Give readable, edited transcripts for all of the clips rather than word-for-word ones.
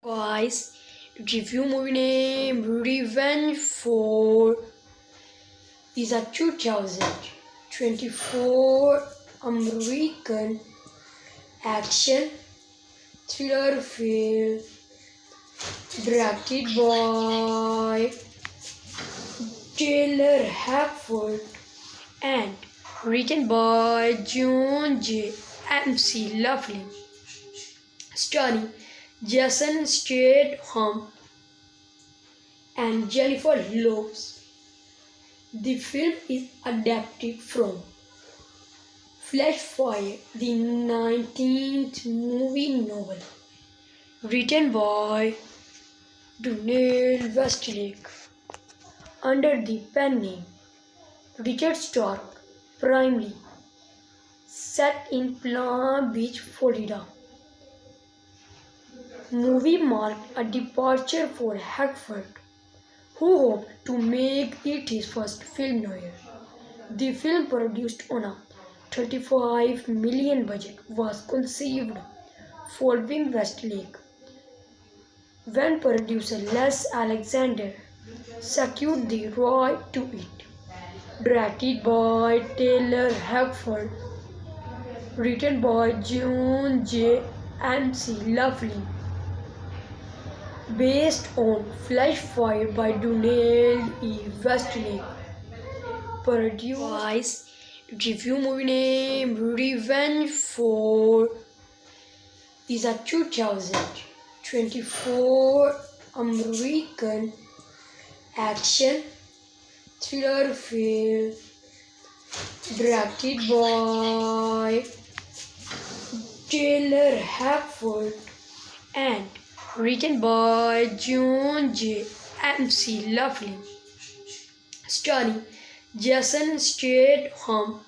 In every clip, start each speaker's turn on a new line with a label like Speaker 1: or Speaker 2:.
Speaker 1: Guys, review movie name Revenge for is a 2024 American action thriller film directed by Taylor Hackford and written by John J. MC Laughlin, starring Jason Statham and Jennifer Lopez. The film is adapted from Flashfire, the 19th movie novel, written by Donald Westlake under the pen name Richard Stark, primarily set in Palm Beach, Florida. Movie marked a departure for Hackford, who hoped to make it his first film noir. The film, produced on a $35 million budget, was conceived following Westlake when producer Les Alexander secured the rights to it. Directed by Taylor Hackford, written by John J. MC Laughlin, based on Flashfire by Donald E. Westlake. Produced. Review movie name Revenge for is a 2024 American action thriller film directed by Taylor Hackford and written by John J. MC Laughlin, starring Jason Statham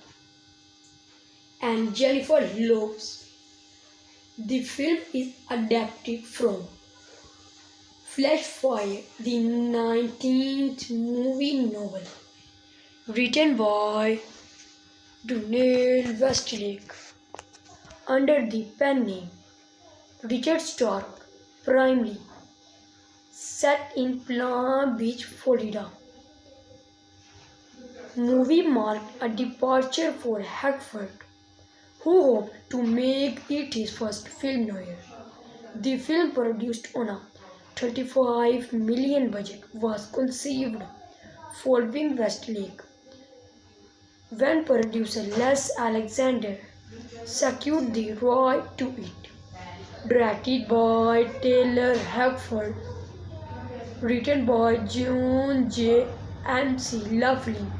Speaker 1: and Jennifer Lopez. The film is adapted from Flashfire, the 19th movie novel, written by Donald Westlake under the pen name Richard Stark, primarily set in Palm Beach, Florida. Movie marked a departure for Hackford, who hoped to make it his first film noir. The film, produced on a $35 million budget, was conceived following Westlake when producer Les Alexander secured the rights to it. Directed by Taylor Hackford, written by John J. MC Laughlin,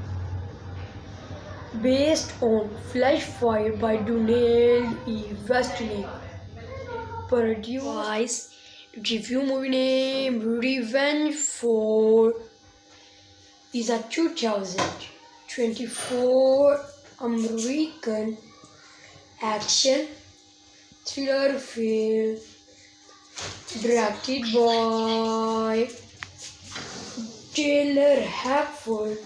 Speaker 1: based on Flashfire by Donald E. Westlake. Produced. Review movie name Revenge for is a 2024 American action thriller film directed by Taylor Hackford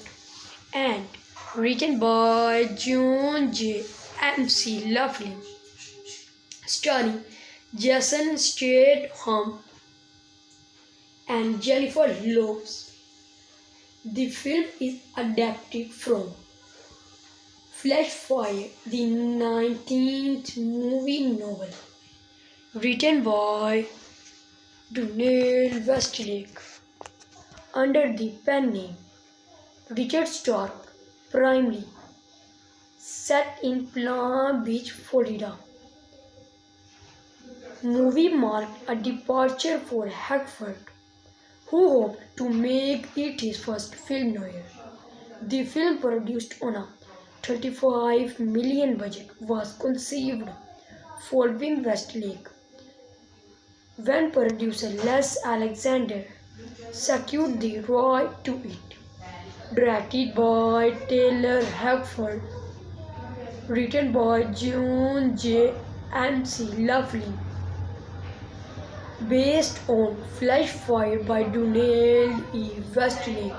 Speaker 1: and written by John J. MC Laughlin, starring Jason Statham and Jennifer Lopez. The film is adapted from Flashfire, the 19th movie novel, written by Donald Westlake under the pen name Richard Stark, primarily set in Palm Beach, Florida. Movie marked a departure for Hackford, who hoped to make it his first film noir. The film, produced on a $35 million budget, was conceived following Westlake when producer Les Alexander secured the rights to it. Directed by Taylor Hackford, written by John J. MC Laughlin, based on Flashfire by Donald E. Westlake.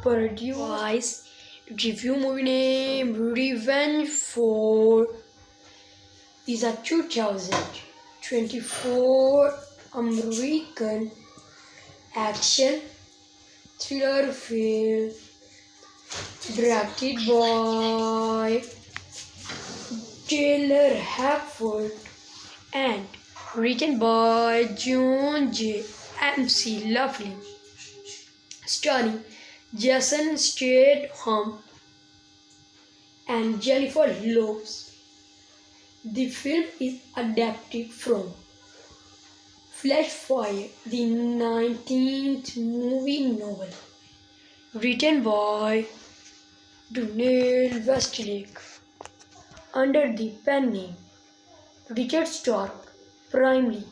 Speaker 1: Produced. Review movie name Revenge for is a 2024 American action thriller film directed by Taylor Hackford and written by John J. MC Laughlin, starring Jason Statham and Jennifer Lopez. The film is adapted from Flashfire, the 19th movie novel, written by Donald Westlake under the pen name Richard Stark, primarily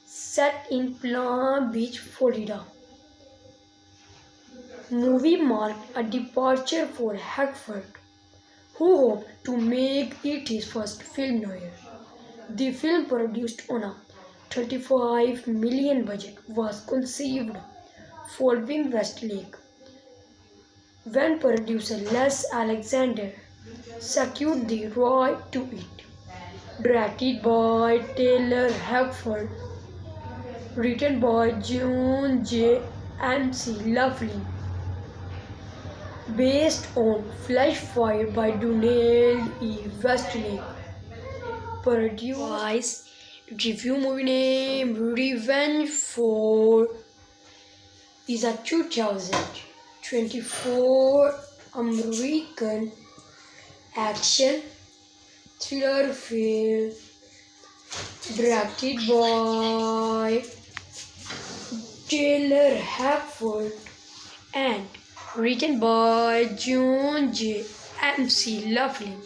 Speaker 1: set in Palm Beach, Florida. Movie marked a departure for Hackford, who hoped to make it his first film noir. The film, produced on a $35 million budget, was conceived following Westlake when producer Les Alexander secured the rights to it. Directed by Taylor Hackford, written by John J. MC Laughlin, based on Flashfire by Donald E. Westlake, produced. Review movie name Revenge for is a 2024 American action thriller film directed by Taylor Hackford and written by John J. MC Laughlin,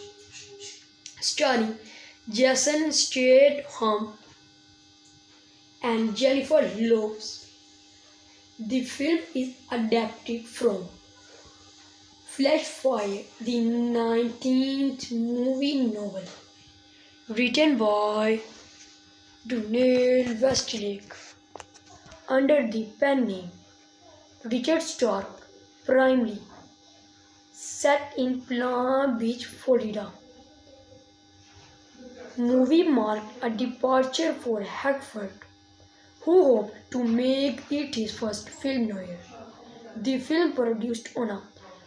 Speaker 1: starring Jason Statham and Jennifer Lopez. The film is adapted from Flashfire, the 19th movie novel, written by Donald Westlake under the pen name Richard Stark, primarily set in Palm Beach, Florida. Movie marked a departure for Hackford, who hoped to make it his first film noir. The film, produced on a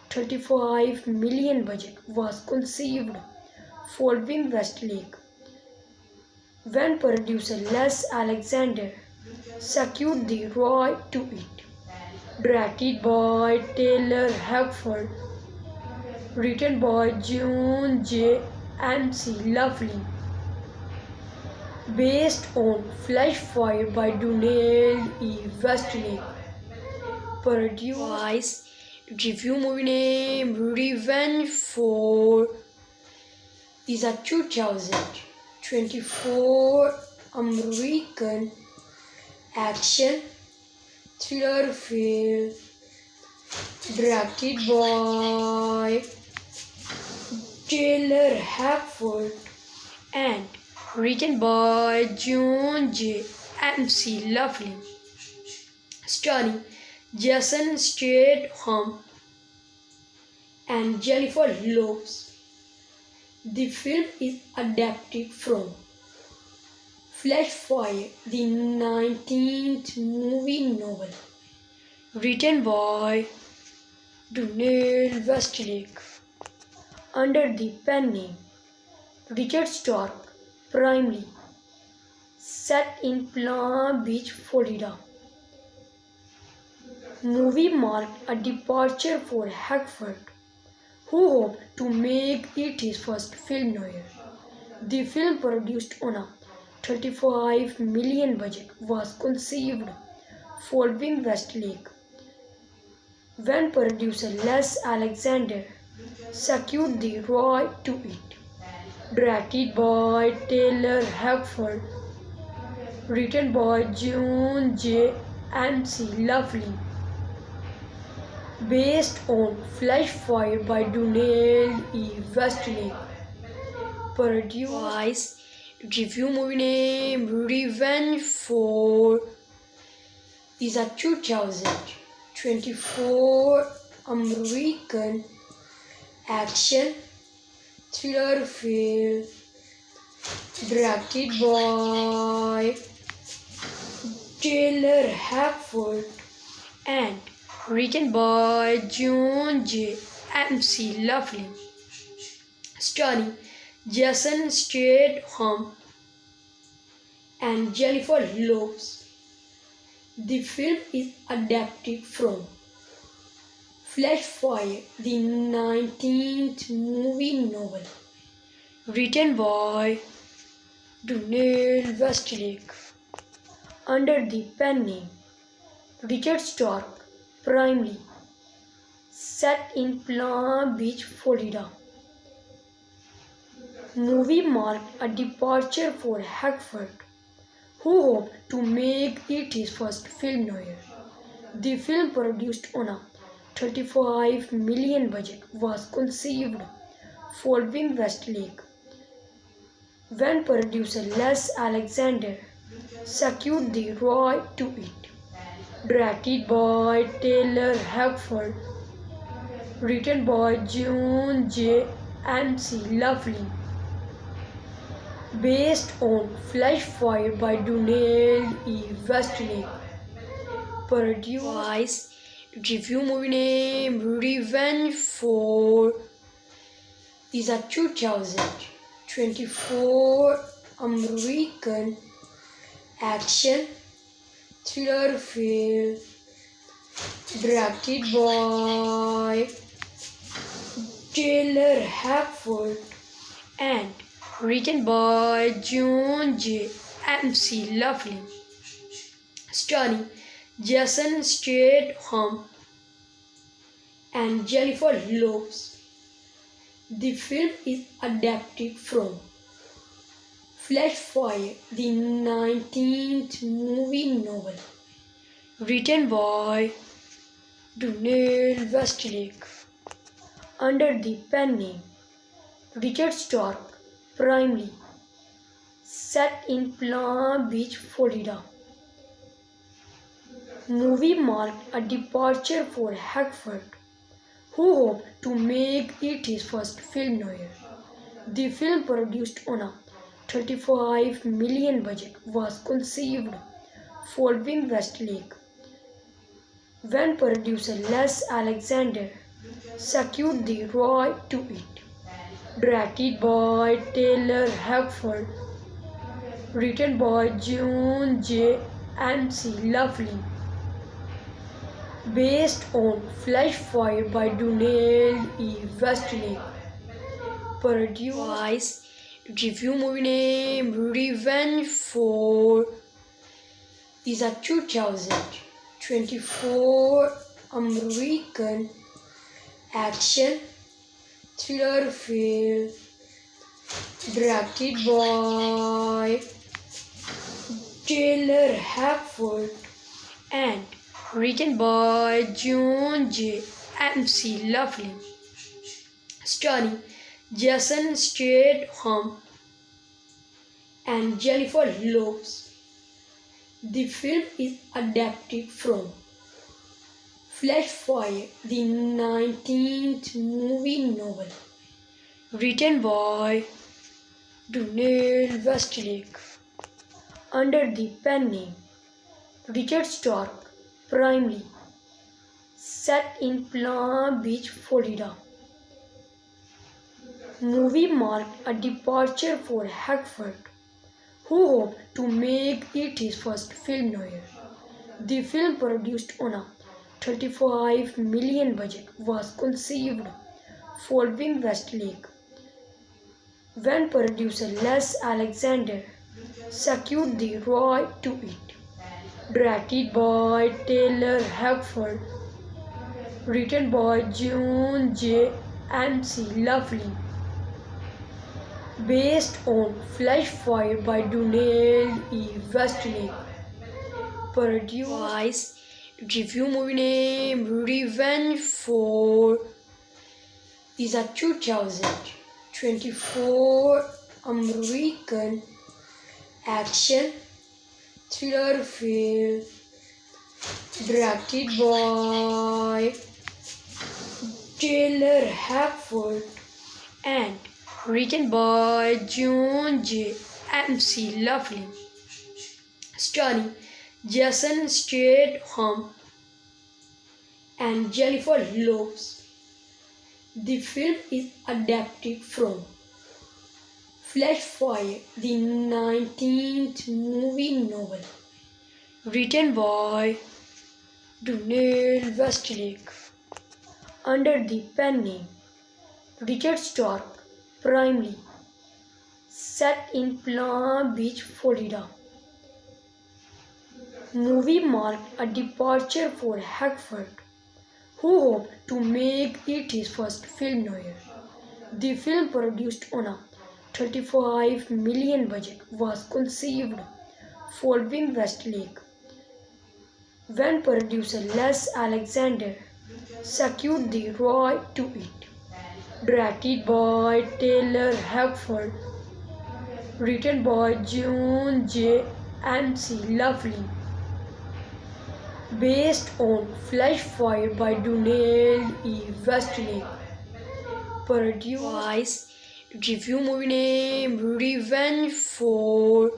Speaker 1: $35 million budget, was conceived following Westlake when producer Les Alexander secured the rights to it. Directed by Taylor Hackford, written by John J. MC Laughlin, based on Flashfire by Donald E. Westlake, produced. Review movie name Revenge for is a 2024 American action thriller film directed by Taylor Hackford and written by John J. MC Laughlin, starring Jason Statham and Jennifer Lopez. The film is adapted from Flashfire, the 19th movie novel, written by Donald Westlake under the pen name Richard Stark, primarily set in Palm Beach, Florida. Movie marked a departure for Hackford, who hoped to make it his first film noir. The film, produced on a $35 million budget, was conceived following Westlake when producer Les Alexander secured the rights to it. Directed by Taylor Hackford, written by John J. MC Laughlin, based on Flashfire by Donald E. Westlake, produced. Review movie name Revenge for is a 2024 American action thriller film directed by Taylor Hackford, and written by John J. MC Laughlin, starring Jason Statham and Jennifer Lopez. The film is adapted from Flashfire, the 19th movie novel, written by Donald Westlake, under the pen name Richard Stark, primarily set in Palm Beach, Florida. Movie marked a departure for Hackford, who hoped to make it his first film noir. The film, produced on a $35 million budget, was conceived following Westlake when producer Les Alexander secured the rights to it. Directed by Taylor Hackford, written by John J. MC Laughlin, based on Flashfire by Donald E. Westlake, produced. Review movie name Revenge for is a 2024 American action thriller film directed by Taylor Hackford and written by John J. MC Laughlin, starring Jason Statham and Jennifer Lopez. The film is adapted from Flashfire, the 19th movie novel, written by Donald Westlake, under the pen name Richard Stark, primarily set in Palm Beach, Florida. Movie marked a departure for Hackford, who hoped to make it his first film noir. The film, produced on a $35 million budget, was conceived following Westlake when producer Les Alexander secured the rights to it. Directed by Taylor Hackford, written by John J. MC Laughlin, based on Flashfire by Donald E. Westlake, produced. Review movie name Revenge for is a 2024 American action thriller film directed by Taylor Hackford and written by John J. MC Laughlin, starring Jason Statham and Jennifer Lopez. The film is adapted from Flashfire, the 19th movie novel, written by Donald Westlake, under the pen name Richard Stark, primarily set in Palm Beach, Florida. Movie marked a departure for Hackford, who hoped to make it his first film noir. The film, produced on a $35 million budget, was conceived following Westlake when producer Les Alexander secured the rights to it. Directed by Taylor Hackford, written by John J. MC Laughlin, based on Flashfire by Donald E. Westlake, produced. Review movie name Revenge for is a 2024 American action thriller film directed by Taylor Hackford and written by John J. MC Laughlin, starring Jason Statham and Jennifer Lopez. The film is adapted from Flash Fire, the 19th movie novel, written by Donald Westlake under the pen name Richard Stark, primarily set in Palm Beach, Florida. Movie marked a departure for Hackford, who hoped to make it his first film noir. The film, produced on a $35 million budget, was conceived following Westlake when producer Les Alexander secured the right to it. Directed by Taylor Hackford, written by John J. MC Laughlin, based on Flash Fire by Donald E. Westlake, produced review movie name Revenge for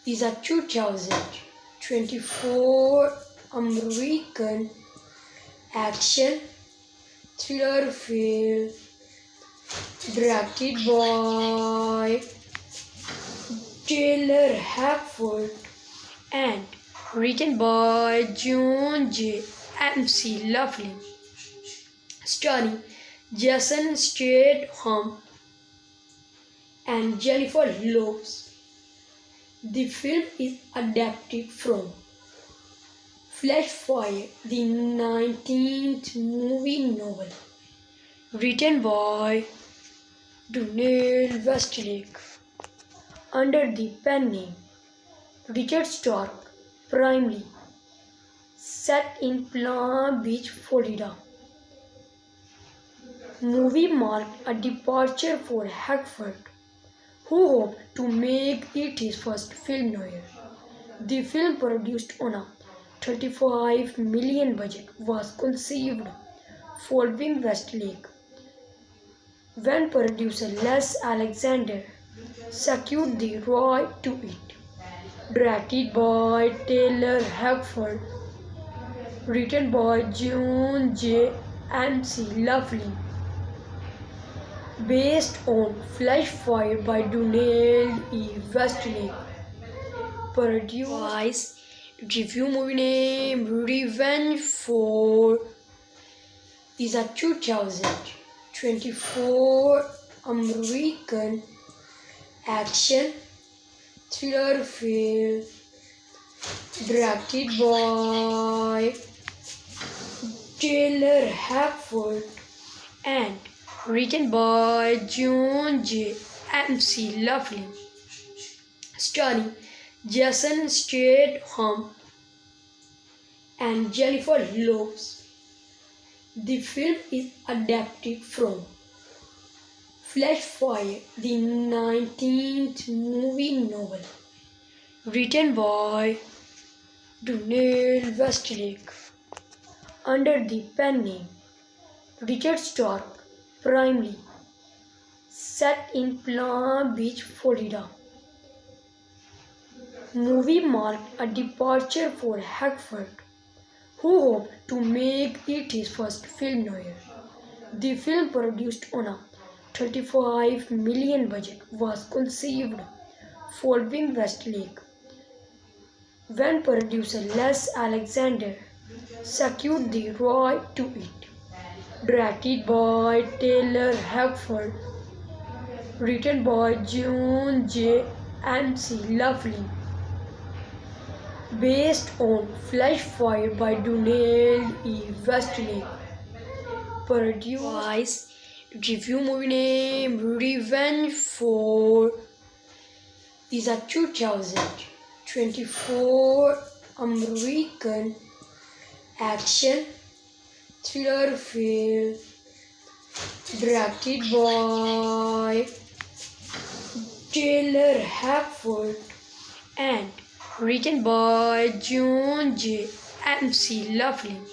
Speaker 1: is a 2024 American action thriller film directed by Taylor Hackford and written by John J. MC Laughlin, starring Jason Statham and Jennifer Lopez. The film is adapted from Flash Fire, the 19th movie novel, written by Donald Westlake under the pen name Richard Stark, primarily set in Palm Beach, Florida. Movie marked a departure for Hackford, who hoped to make it his first film noir. The film, produced on a $35 million budget, was conceived following Westlake when producer Les Alexander secured the right to it. Directed by Taylor Hackford, written by John J. MC Laughlin, based on Flash Fire by Donald E. Westlake, produced review movie name Revenge for is a 2024 American action thriller film directed by Taylor Hackford and written by John J. MC Laughlin, starring Jason Statham and Jennifer Lopez. The film is adapted from Flash Fire, the 19th movie novel, written by Donald Westlake under the pen name Richard Stark, primarily set in Palm Beach, Florida. Movie marked a departure for Hackford, who hoped to make it his first film noir. The film, produced on a $35 million budget, was conceived following Westlake when producer Les Alexander secured the right to it. Directed by Taylor Hackford, written by John J. MC Laughlin, based on Flash Fire by Donald E. Westlake, produced review movie name Revenge for is a 2024 American action thriller film directed by Taylor Hackford and written by John J. MC Laughlin,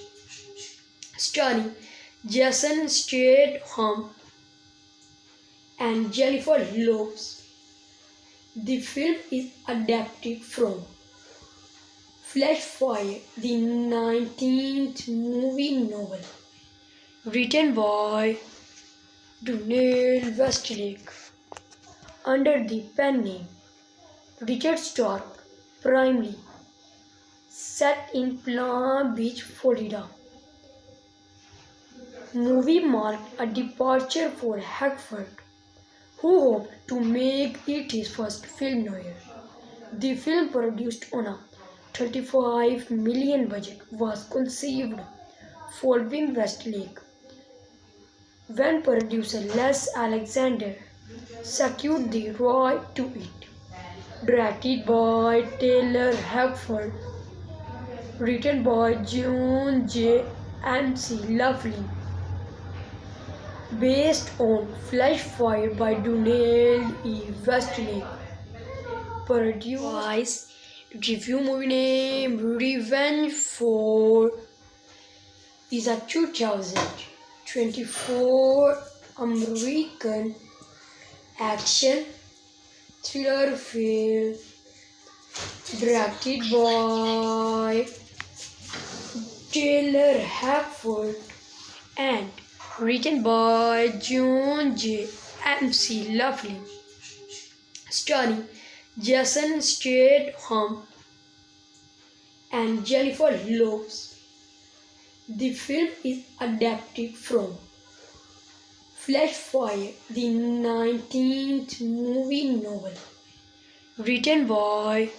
Speaker 1: starring Jason Statham and Jennifer Lopez. The film is adapted from Flashfire, the 19th movie novel, written by Donald Westlake, under the pen name Richard Stark, primarily set in Palm Beach, Florida. Movie marked a departure for Hackford, who hoped to make it his first film noir. The film, produced on a $35 million budget, was conceived following Westlake when producer Les Alexander secured the right to it. Directed by Taylor Hackford, written by John J. MC Laughlin, based on Flashfire by Donald E. Westlake, produced review movie name Revenge for is a 2024 American action thriller film directed by Taylor Hackford and written by John J. MC Laughlin, starring Jason Statham and Jennifer Lopez. The film is adapted from Flashfire, the 19th movie novel, written by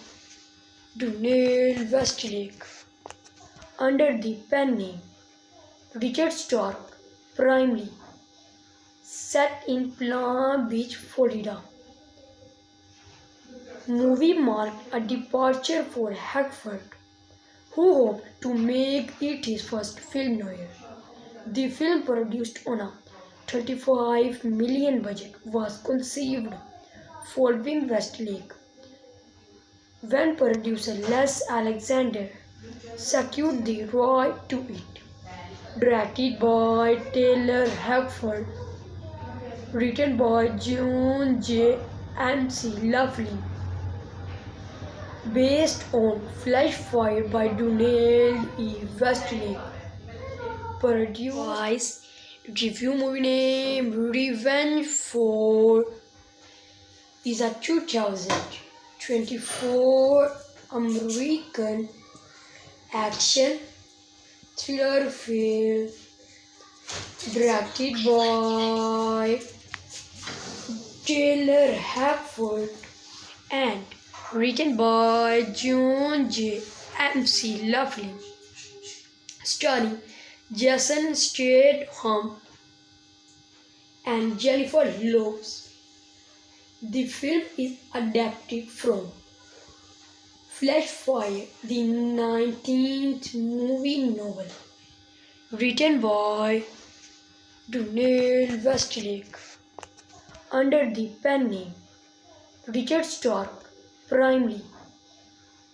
Speaker 1: Donald Westlake, under the pen name Richard Stark, primarily set in Palm Beach, Florida. Movie marked a departure for Hackford, who hoped to make it his first film noir. The film, produced on a $35 million budget, was conceived following Westlake when producer Les Alexander secured the right to it. Directed by Taylor Hackford, written by John J. MC Laughlin, based on Flashfire by Donald E. Westlake, produced review movie name Revenge for is a 2024 American action thriller film directed by Taylor Hackford and written by John J. MC Laughlin, starring Jason Statham and Jennifer Lopez. The film is adapted from Flashfire, the 19th movie novel, written by Donald Westlake, under the pen name Richard Stark, primarily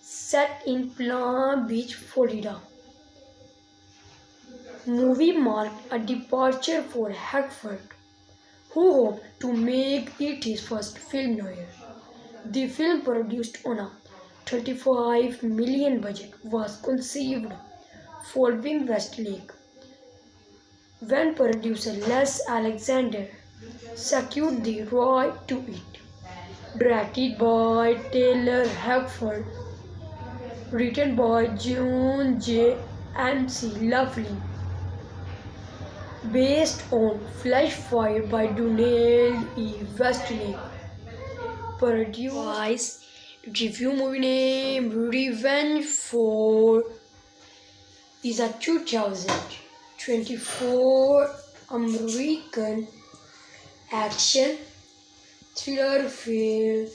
Speaker 1: set in Palm Beach, Florida. Movie marked a departure for Hackford, who hoped to make it his first film noir. The film, produced on a $35 million budget, was conceived following Westlake when producer Les Alexander secured the right to it. Directed by Taylor Hackford, written by John J. MC Laughlin, based on Flashfire by Donald E. Westlake, produced review movie name Revenge for is a 2024 American action thriller film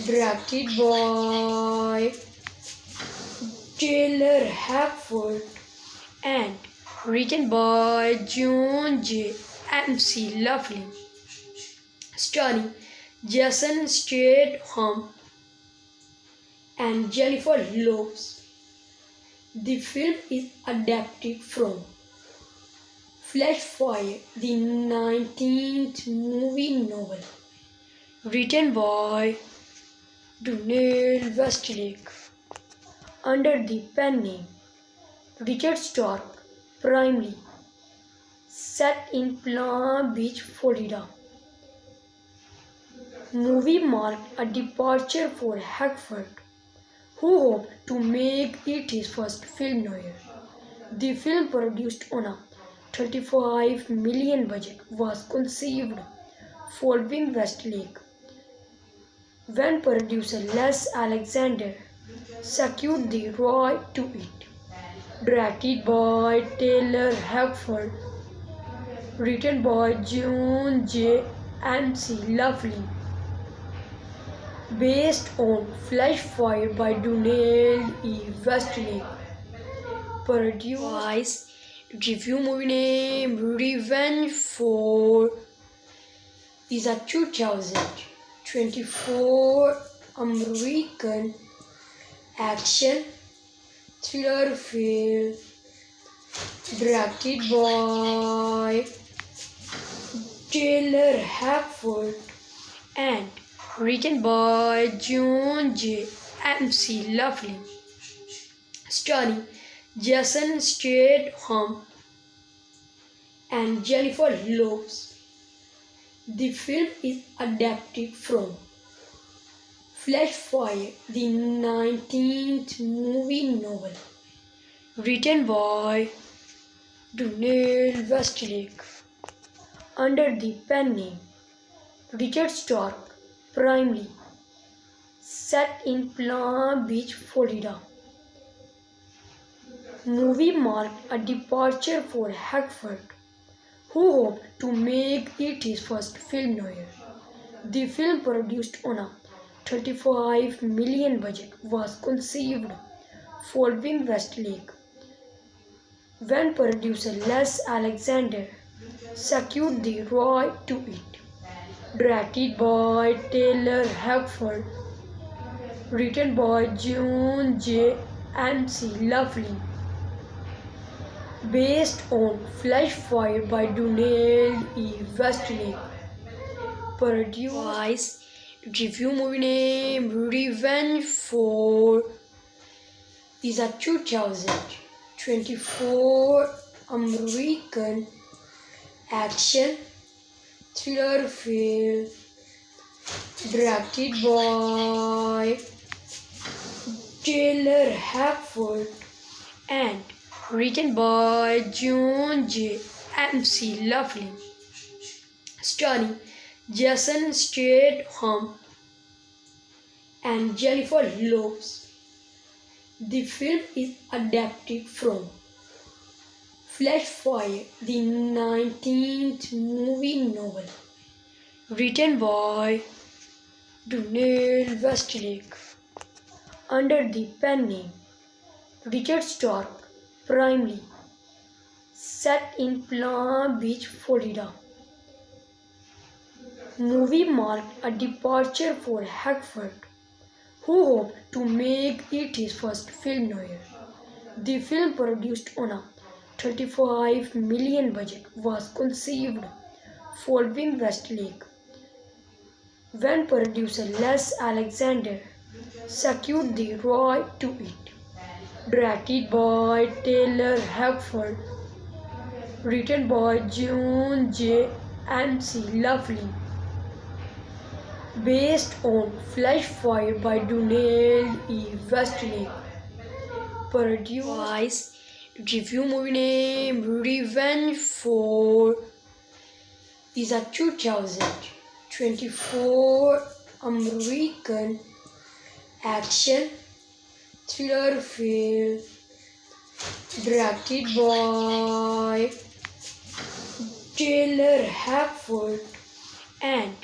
Speaker 1: directed by Taylor Hackford and written by John J. MC Laughlin, starring Jason Statham and Jennifer Lopez. The film is adapted from Flashfire, the 19th movie novel, written by Donald Westlake, under the pen name Richard Stark, primarily set in Palm Beach, Florida. Movie marked a departure for Hackford, who hoped to make it his first film noir. The film, produced on a $35 million budget, was conceived following Westlake, when producer Les Alexander secured the rights to it. Directed by Taylor Hackford, written by John J. MC Laughlin, based on Flash Fire by Donald E. Westlake, produced. Review movie name Revenge for is a 2024 American action thriller film directed by Taylor Hackford and written by John J. MC Laughlin, starring Jason Statham and Jennifer Lopez. The film is adapted from Flash Fire, the 19th movie novel, written by Donald Westlake, under the pen name Richard Stark, primarily set in Palm Beach, Florida. Movie marked a departure for Hackford, who hoped to make it his first film noir. The film, produced on a $35 million budget, was conceived following Westlake, when producer Les Alexander secured the rights to it. Directed by Taylor Hackford, written by John J. MC Laughlin, based on Flash Fire by Donald E. Westlake, produced. Review movie name Revenge for is a 2024 American action thriller film directed by Taylor Hackford and written by John J. MC Laughlin, starring Jason Statham and Jennifer Lopez. The film is adapted from Flash Fire, the 19th movie novel, written by Donald Westlake, under the pen name Richard Stark, primarily set in Palm Beach, Florida. Movie marked a departure for Hackford, who hoped to make it his first film noir. The film, produced on a $35 million budget, was conceived following Westlake, when producer Les Alexander secured the rights to it. Directed by Taylor Hackford, written by John J. MC Laughlin, based on Flash Fire by Donald E. Westlake, produced. Review movie name Revenge for is a 2024 American action thriller film directed by Taylor Hackford and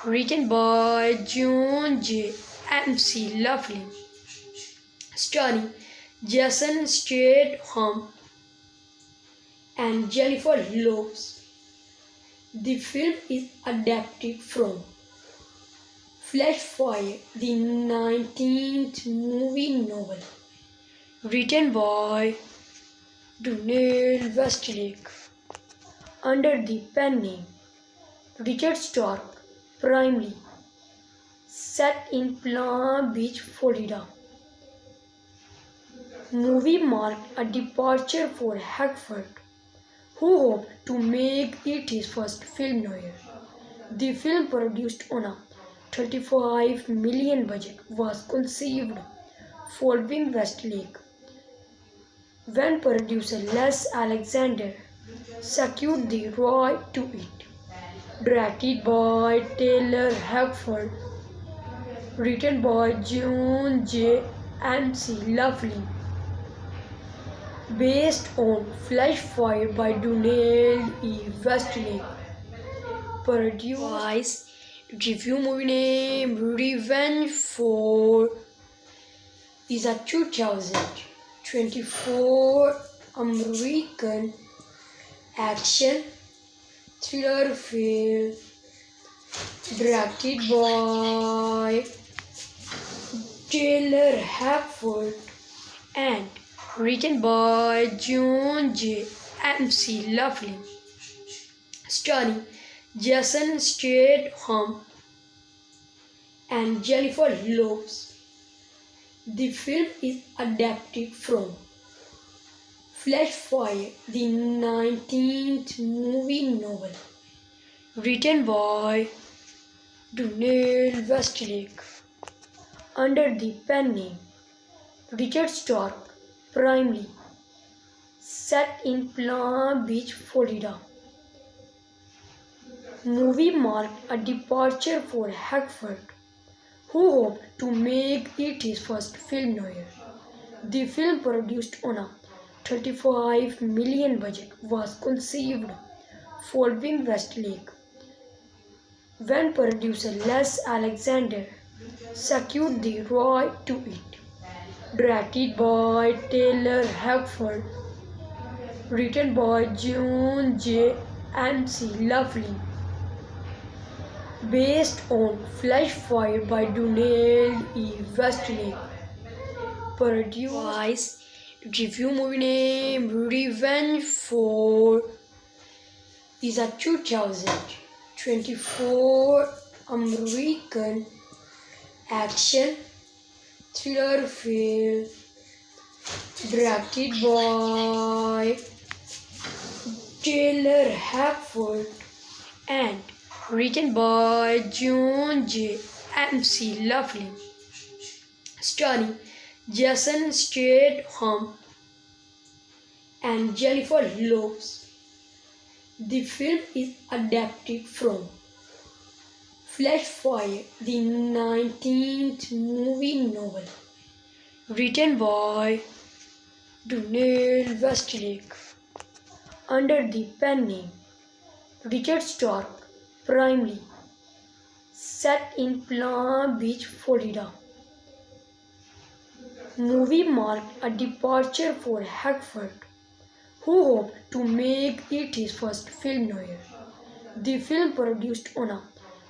Speaker 1: written by John J. MC Laughlin, starring Jason Statham and Jennifer Lopez. The film is adapted from Flash Fire, the 19th movie novel, written by Donald Westlake, under the pen name Richard Stark, primarily set in Palm Beach, Florida. movie marked a departure for Hackford, who hoped to make it his first film noir. The film, produced on a 35 million budget, was conceived following Westlake, when producer Les Alexander secured the right to it. Directed by Taylor Hackford, written by John J. MC Laughlin, based on Flash Fire by Donald E. Westlake, produced. Review movie name Revenge for is a 2024 American action thriller film directed by Taylor Hackford and written by John J. MC Laughlin, starring Jason Statham and Jennifer Lopez. The film is adapted from Flash Fire, the 19th movie novel, written by Donald Westlake, under the pen name Richard Stark, primarily set in Palm Beach, Florida. Movie marked a departure for Hackford, who hoped to make it his first film noir. The film, produced on a 35 million budget, was conceived following Westlake, when producer Les Alexander secured the right to it. Directed by Taylor Hackford, written by John J. MC Laughlin, based on Flash Fire by Donald E. Westlake, produced. Review movie name Revenge for is a 2024 American action thriller film directed by Taylor Hackford and written by John J. MC Laughlin, starring Jason Statham and Jennifer Lopez. The film is adapted from Flash Fire, the 19th movie novel, written by Donald Westlake, under the pen name Richard Stark, primarily set in Palm Beach, Florida. Movie marked a departure for Hackford, who hoped to make it his first film noir. The film, produced on a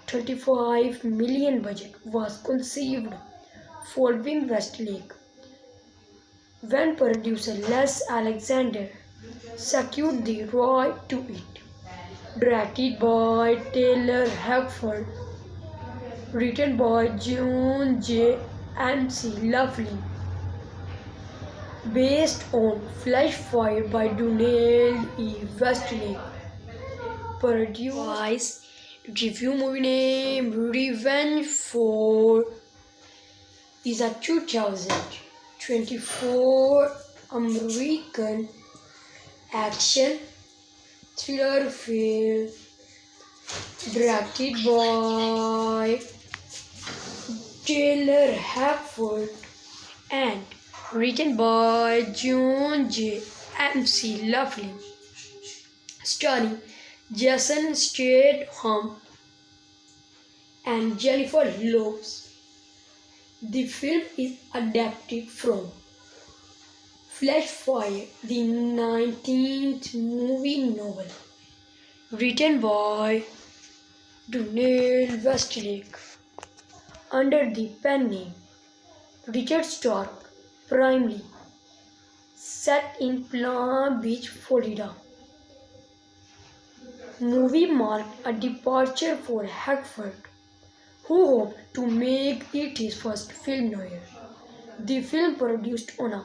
Speaker 1: 35 million budget, was conceived following Westlake, when producer Les Alexander secured the right to it. Directed by Taylor Hackford, written by John J. MC Laughlin, based on Flash Fire by Donald E. Westlake, produced. Review movie name Revenge for is a 2024 American action thriller film directed by Taylor Hackford and written by John J. MC Laughlin, starring Jason Statham and Jennifer Lopez. The film is adapted from Flash Fire, the 19th movie novel, written by Donald Westlake, under the pen name Richard Stark, primarily set in Palm Beach, Florida. Movie marked a departure for Hackford, who hoped to make it his first film noir. The film, produced on a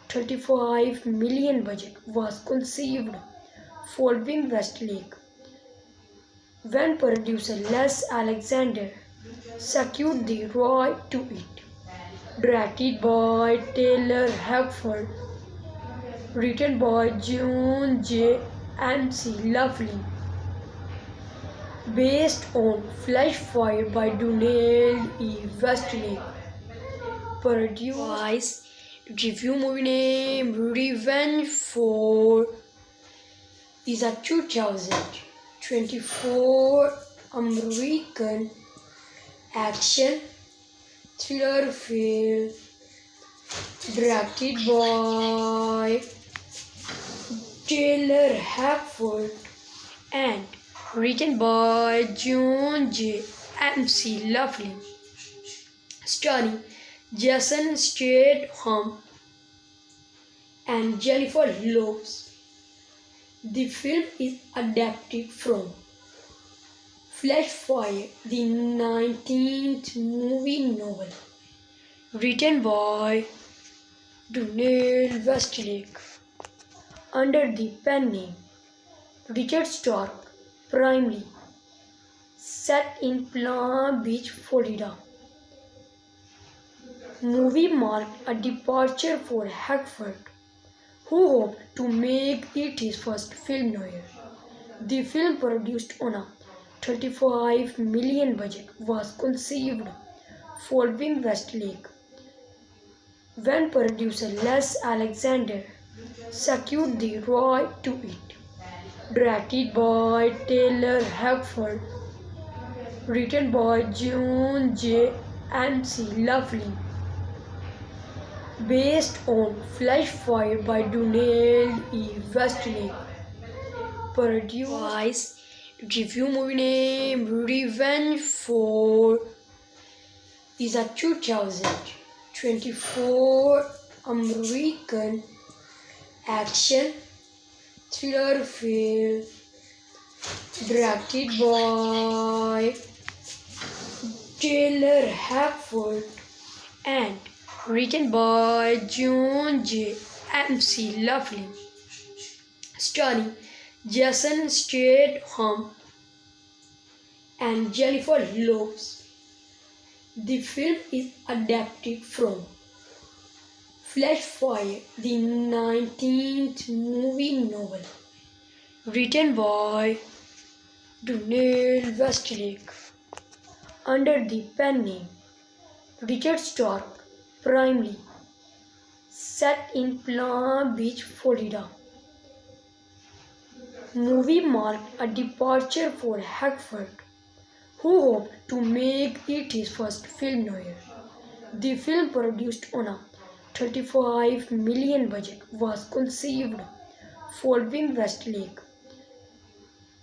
Speaker 1: $35 million budget was conceived following Westlake, when producer Les Alexander secured the right to it. Directed by Taylor Hackford, written by John J. MC Laughlin, based on Flash Fire by Donald E. Westlake, produced. Review movie name Revenge for is a 2024 American action thriller film directed by Taylor Hackford and written by John J. MC Laughlin, starring Jason Statham and Jennifer Lopez. The film is adapted from Flash Fire, the 19th movie novel, written by Donald Westlake, under the pen name Richard Stark, primarily set in Palm Beach, Florida. Movie marked a departure for Hackford, who hoped to make it his first film noir. The film, produced on a $35 million budget, was conceived following Westlake, when producer Les Alexander secured the right to it. Directed by Taylor Hackford, written by John J. MC Laughlin, based on Flash Fire by Donald E. Westlake, produced. Review movie name Revenge for is a 2024 American action thriller film directed by Taylor Hackford and written by John J. MC Laughlin, starring Jason Statham and Jennifer Lopez. The film is adapted from Flash Fire, the 19th movie novel, written by Donald Westlake, under the pen name Richard Stark, primarily set in Palm Beach, Florida. Movie marked a departure for Hackford, who hoped to make it his first film noir. The film, produced on a $35 million budget, was conceived following Westlake,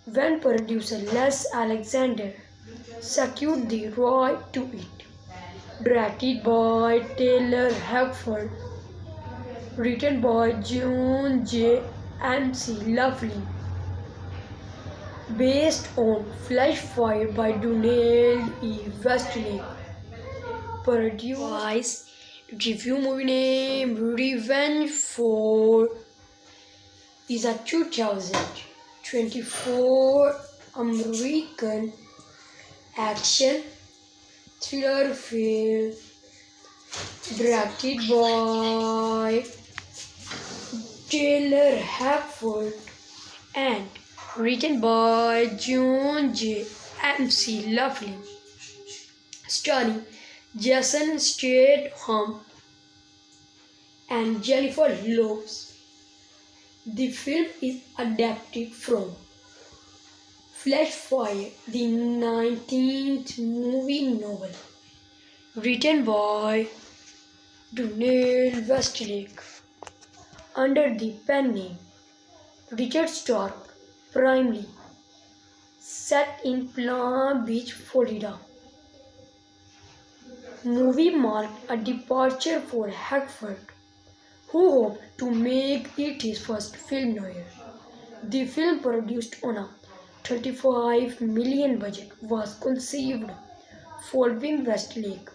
Speaker 1: when producer Les Alexander secured the right to it. Directed by Taylor Hackford, written by John J. MC Laughlin, based on Flash Fire by Donald E. Westlake, produced. Review movie name Revenge for is a 2024 American action thriller film directed by Taylor Hackford and written by John J. MC Laughlin, starring Jason Statham and Jennifer Lopez. The film is adapted from Flash Fire, the 19th movie novel, written by Donald Westlake, under the pen name Richard Stark, primarily set in Palm Beach, Florida. Movie marked a departure for Hackford, who hoped to make it his first film noir. The film, produced on a $35 million budget, was conceived following Westlake,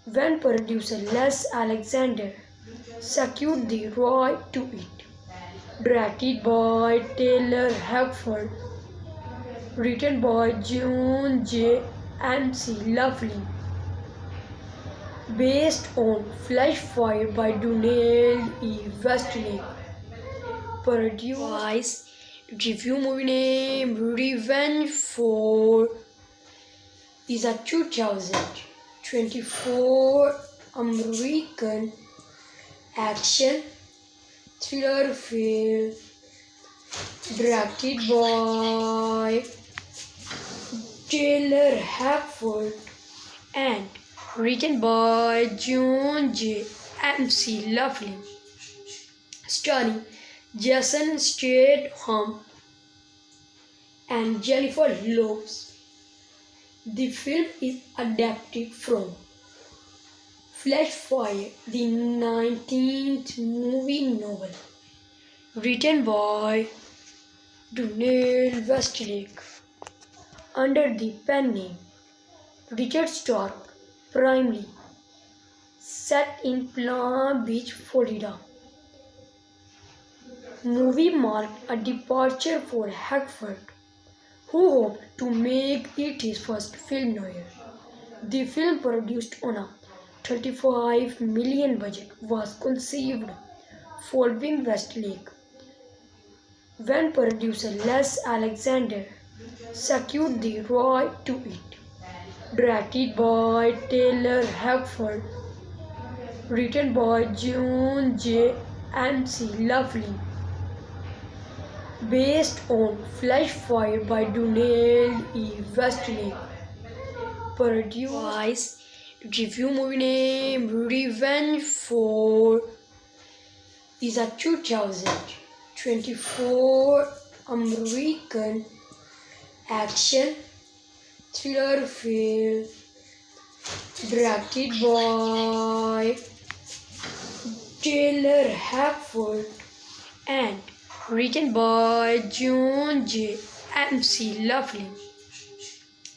Speaker 1: when producer Les Alexander secured the right to it. Directed by Taylor Hackford, written by John J. MC Laughlin, based on Flash Fire by Donald E. Westlake, produced. Review movie name Revenge for is a 2024 American action thriller film directed by Taylor Hackford and written by John J. MC Laughlin, starring Jason Statham and Jennifer Lopez. The film is adapted from Flash Fire, the 19th movie novel, written by Donald Westlake, under the pen name Richard Stark, primarily set in Palm Beach, Florida. Movie marked a departure for Hackford, who hoped to make it his first film noir. The film, produced on a $35 million budget, was conceived following Westlake, when producer Les Alexander secured the right to it. Directed by Taylor Hackford, written by John J. MC Laughlin, based on Flash Fire by Donald E. Westlake, produced. Review movie name Revenge for is a 2024 American action thriller film directed by Taylor Hackford and written by John J. MC Laughlin,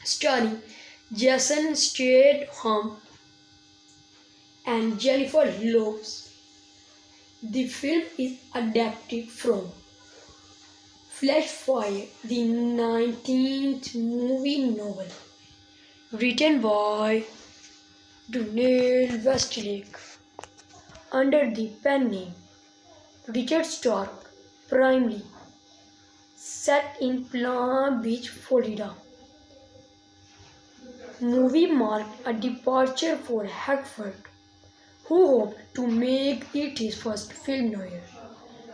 Speaker 1: starring Jason Statham and Jennifer Lopez. The film is adapted from Flash Fire, the 19th movie novel, written by Donald Westlake, under the pen name Richard Stark, primarily set in Palm Beach, Florida. Movie marked a departure for Hackford, who hoped to make it his first film noir.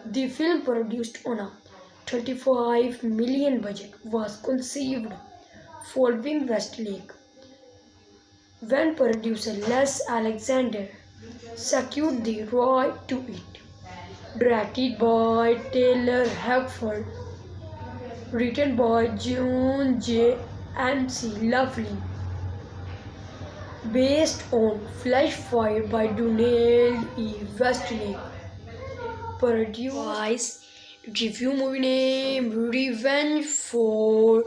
Speaker 1: The film, produced on a $35 million budget, was conceived following Westlake, when producer Les Alexander secured the right to it. Directed by Taylor Hackford, written by John J. MC Laughlin, based on Flash Fire by Donald E. Westlake, produced. Review movie name Revenge for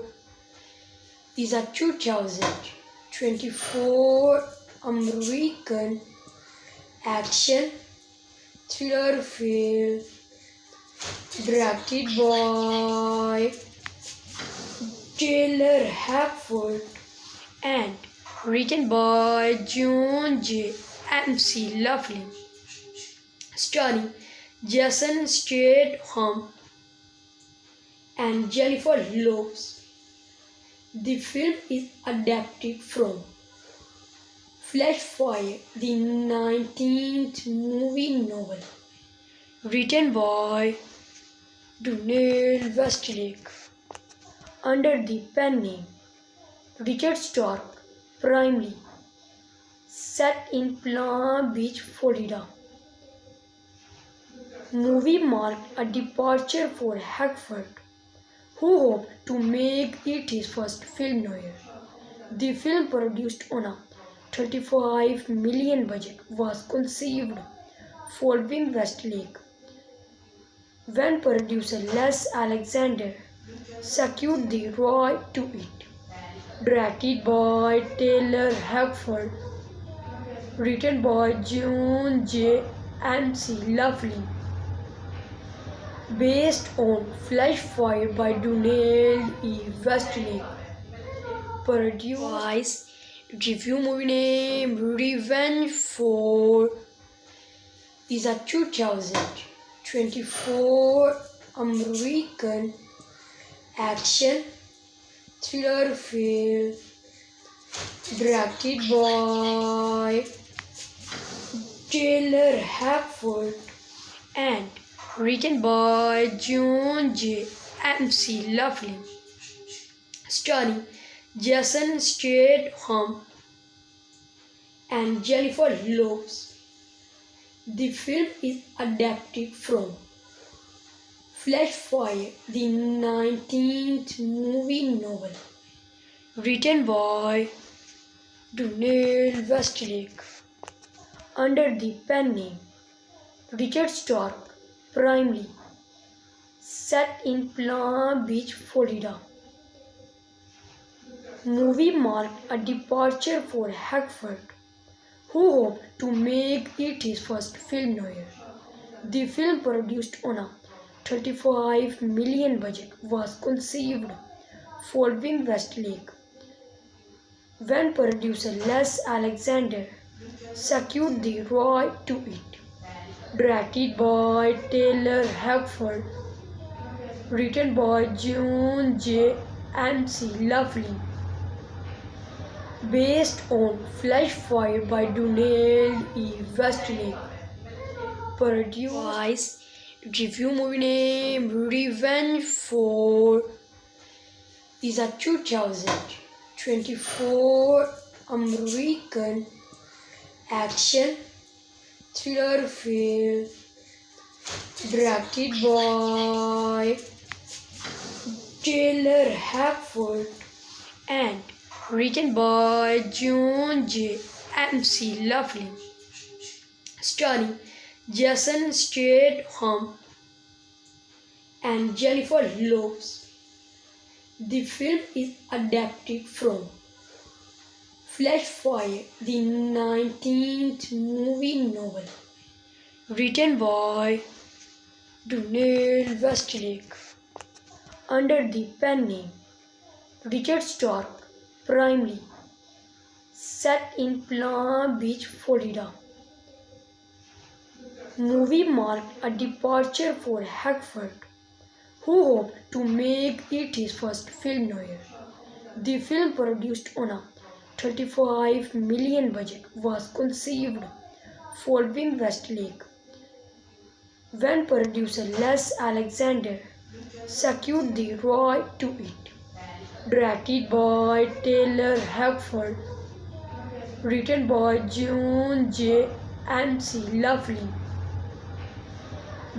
Speaker 1: is a 2024 American action thriller film directed by Taylor Hackford and written by John J. MC Laughlin, starring Jason Statham and Jennifer Lopez. The film is adapted from Flash Fire, the 19th movie novel, written by Donald Westlake, under the pen name Richard Stark, primarily set in Palm Beach, Florida. Movie marked a departure for Hackford, who hoped to make it his first film noir. The film, produced on a $35 million budget, was conceived following Westlake, when producer Les Alexander secured the right to it. Directed by Taylor Hackford, written by John J. MC Laughlin. Based on Flash Fire by Donald E. Westlake. Produced. Review movie name Revenge for is a 2024 American action thriller film directed by Taylor Hackford and written by John J. MC Laughlin, starring Jason Statham and Jennifer Lopez. The film is adapted from Flash Fire, the 19th movie novel, written by Donald Westlake, under the pen name Richard Stark, primarily set in Palm Beach, Florida. Movie marked a departure for Hackford, who hoped to make it his first film noir. The film, produced on a $35 million budget, was conceived following Westlake when producer Les Alexander secured the rights to it. Directed by Taylor Hackford, written by John J. MC Laughlin. Based on Flash Fire by Donald E. Westlake. Produced. Review movie name Revenge for is a 2024 American action thriller film directed by Taylor Hackford and written by John J. MC Laughlin, starring Jason Statham and Jennifer Lopez. The film is adapted from Flash Fire, the 19th movie novel, written by Donald Westlake, under the pen name Richard Stark, primarily set in Palm Beach, Florida. Movie marked a departure for Hackford, who hoped to make it his first film noir. The film, produced on a $35 million budget, was conceived following Westlake when producer Les Alexander secured the rights to it. Directed by Taylor Hackford, written by John J. MC Laughlin.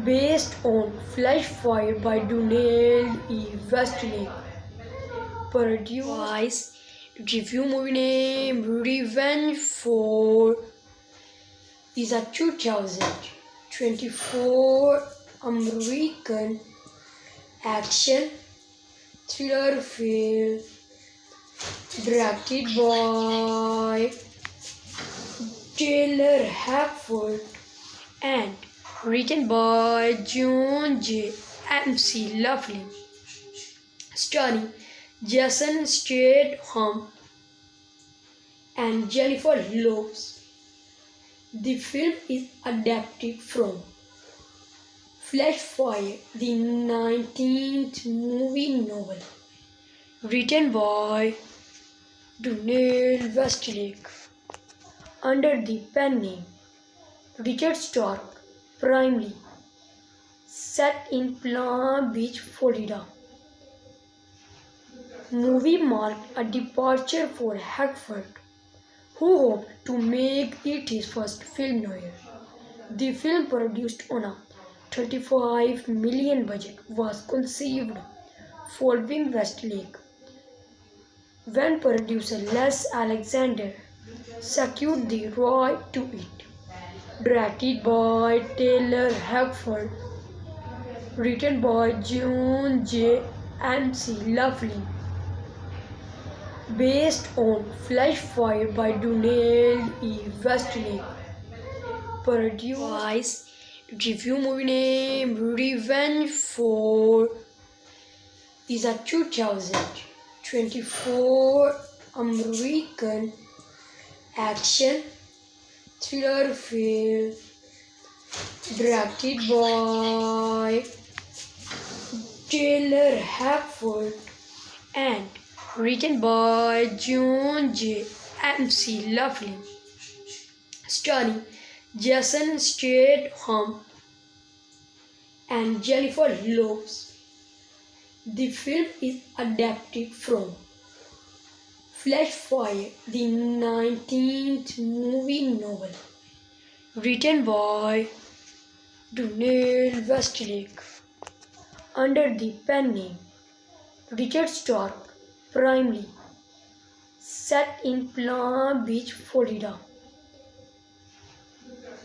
Speaker 1: Based on Flash Fire by Donald E. Westlake. Produced. Review movie name Revenge for is a 2024 American action thriller film directed by Taylor Hackford and written by John J. MC Laughlin, starring Jason Statham and Jennifer Lopez. The film is adapted from Flash Fire, the 19th movie novel, written by Donald Westlake, under the pen name Richard Stark, primarily set in Palm Beach, Florida. Movie marked a departure for Hackford, who hoped to make it his first film noir. The film, produced on a $35 million budget, was conceived following Westlake when producer Les Alexander secured the rights to it. Directed by Taylor Hackford, written by John J. MC Laughlin. Based on Flash Fire by Donald E. Westlake. Produce review movie name Revenge for is a 2024 American action thriller film directed by Taylor Hackford and written by John J. MC Laughlin, starring Jason Statham and Jennifer Lopez. The film is adapted from Flashfire, the 19th movie novel, written by Donald Westlake, under the pen name Richard Stark, primarily set in Palm Beach, Florida.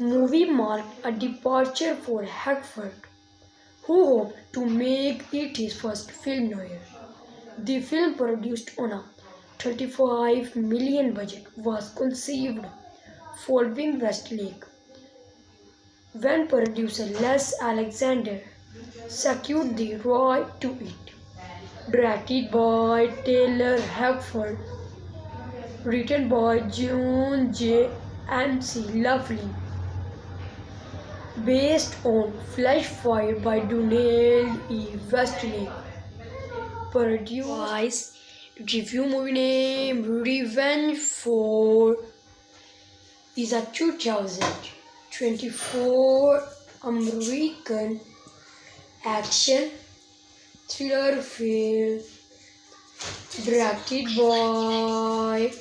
Speaker 1: Movie marked a departure for Hackford, who hoped to make it his first film noir. The film, produced on a $35 million budget, was conceived following Westlake when producer Les Alexander secured the rights to it. Directed by Taylor Hackford, written by John J. MC Laughlin, based on Flashfire by Donald E. Westlake. Produce review movie name Revenge for is a 2024 American action thriller film directed by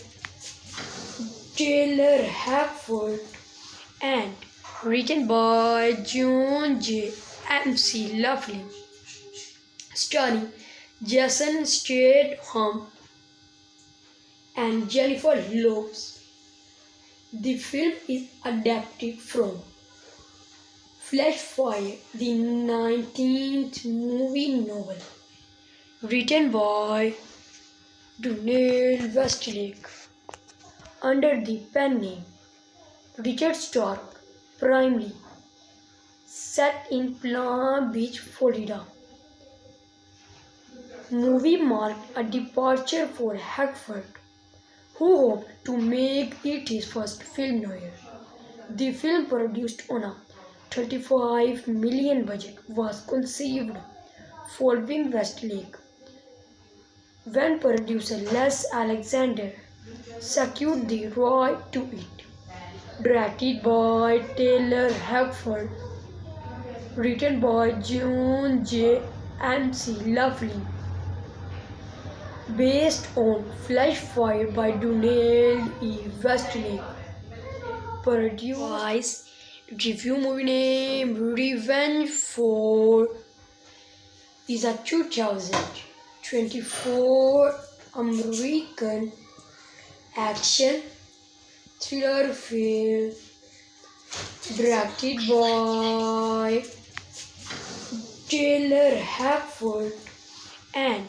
Speaker 1: Taylor Hackford and written by John J. MC Laughlin, starring Jason Statham and Jennifer Lopez. The film is adapted from Flashfire, the 19th movie novel, written by Donald Westlake, under the pen name Richard Stark, primarily set in Palm Beach, Florida. Movie marked a departure for Hackford, who hoped to make it his first film noir. The film, produced on a $35 million budget, was conceived following Westlake when producer Les Alexander secured the rights to it. Directed by Taylor Hackford, written by John J. MC Laughlin, based on Flashfire by Donald E. Westlake. Produce review movie name Revenge for is a 2024 American action thriller film directed by Taylor Hackford and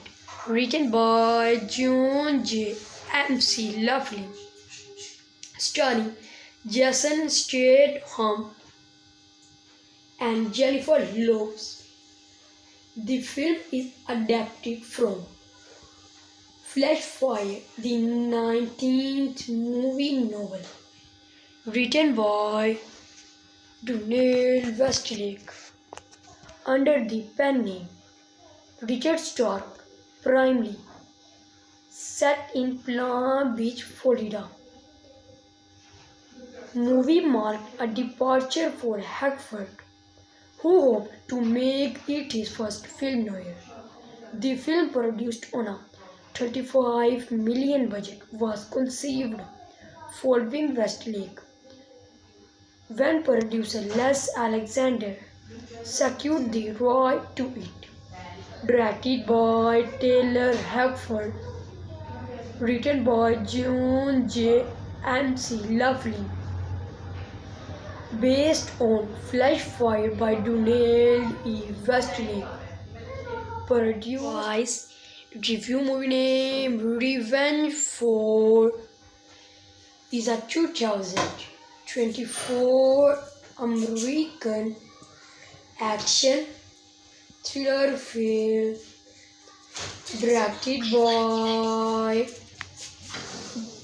Speaker 1: written by John J. MC Laughlin, starring Jason Statham and Jennifer Lopez. The film is adapted from Flashfire, the 19th movie novel, written by Donald Westlake, under the pen name Richard Stark, primarily set in Palm Beach, Florida. Movie marked a departure for Hackford, who hoped to make it his first film noir. The film, produced on a $35 million budget, was conceived following Westlake when producer Les Alexander secured the rights to it. Directed by Taylor Hackford, written by John J. MC Laughlin, based on Flashfire by Donald E. Westlake. Produce review movie name Revenge for is a 2024 American action thriller film directed by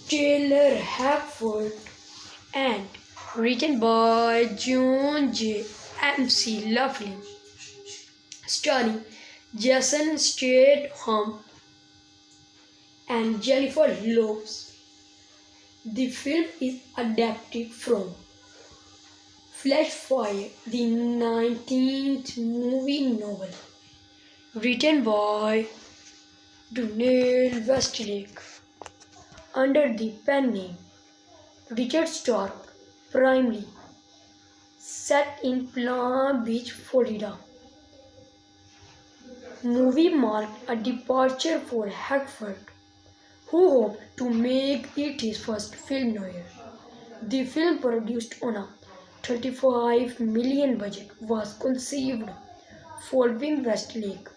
Speaker 1: Taylor Hackford and written by John J. MC Laughlin, starring Jason Statham and Jennifer Lopez. The film is adapted from Flash Fire, the 19th movie novel, written by Daniel Westlake, under the pen name Richard Stark, primarily set in Palm Beach, Florida. Movie marked a departure for Hackford, who hoped to make it his first film noir. The film, produced on a $35 million budget, was conceived following Westlake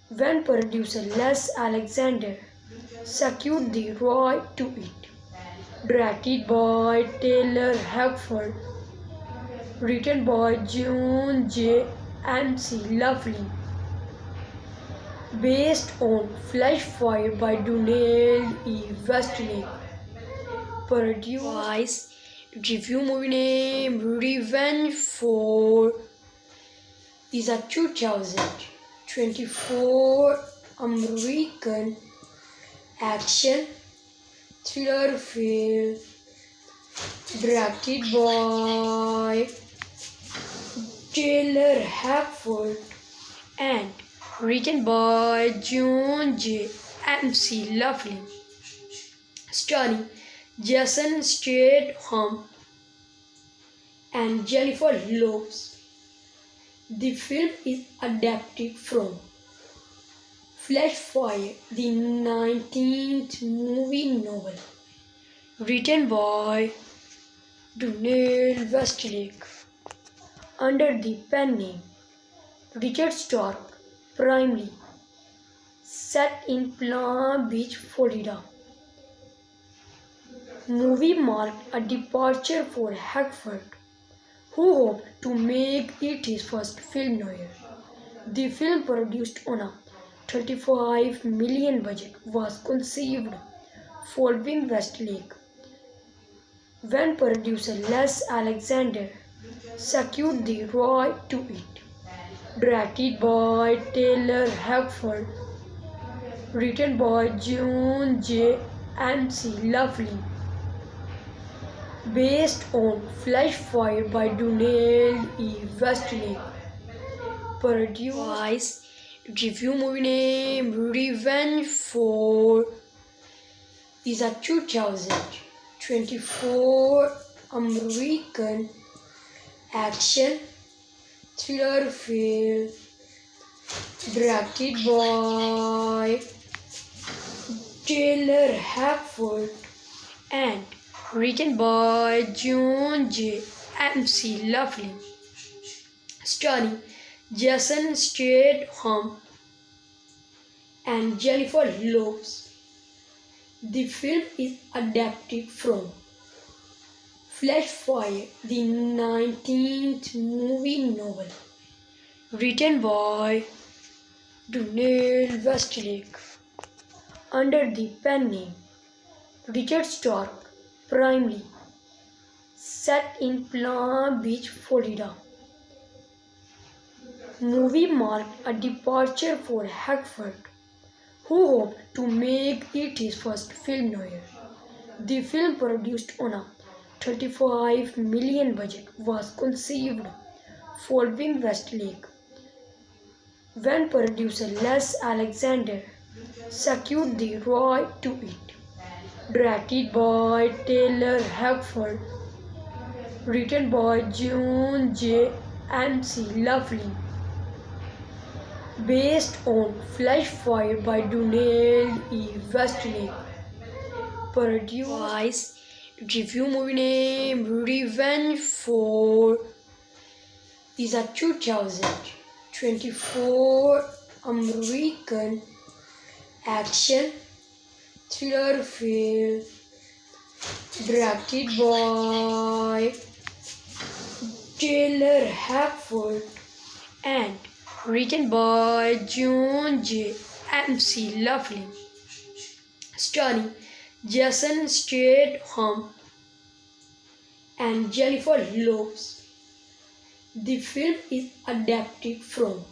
Speaker 1: when producer Les Alexander secured the right to it. Directed by Taylor Hackford, written by John J. MC Laughlin, based on Flash Fire by Daniel E. Westlake, produced. Review movie name Revenge for is a 2024 American action thriller film directed by Taylor Hackford and written by John J. MC Laughlin, starring Jason Statham and Jennifer Lopez. The film is adapted from Flash Fire, the 19th movie novel, written by Daniel Westlake, under the pen name Richard Stark, primarily set in Palm Beach, Florida. Movie marked a departure for Hackford, who hoped to make it his first film noir. The film, produced on a $35 million budget, was conceived following Westlake when producer Les Alexander secured the right to it. Directed by Taylor Hackford, written by John J. MC Laughlin, based on Flash Fire by Daniel E. Westlake, produced. Review movie name Revenge for is a 2024 American action thriller film directed by Taylor Hackford and written by John J. MC Laughlin, starring Jason Statham and Jennifer Lopez. The film is adapted from Flash Fire, the 19th movie novel, written by Daniel Westlake, under the pen name Richard Stark, primarily set in Palm Beach, Florida. Movie marked a departure for Hackford, who hoped to make it his first film noir. The film, produced on a $35 million budget, was conceived following Westlake when producer Les Alexander secured the right to it. Directed by Taylor Hackford, written by John J. MC Laughlin, based on Flash Fire by Daniel E. Westlake, produced. Review movie name Revenge for is a 2024 American action thriller film directed by Taylor Hackford, and written by John J. MC Laughlin, starring Jason Statham and Jennifer Lopez. The film is adapted from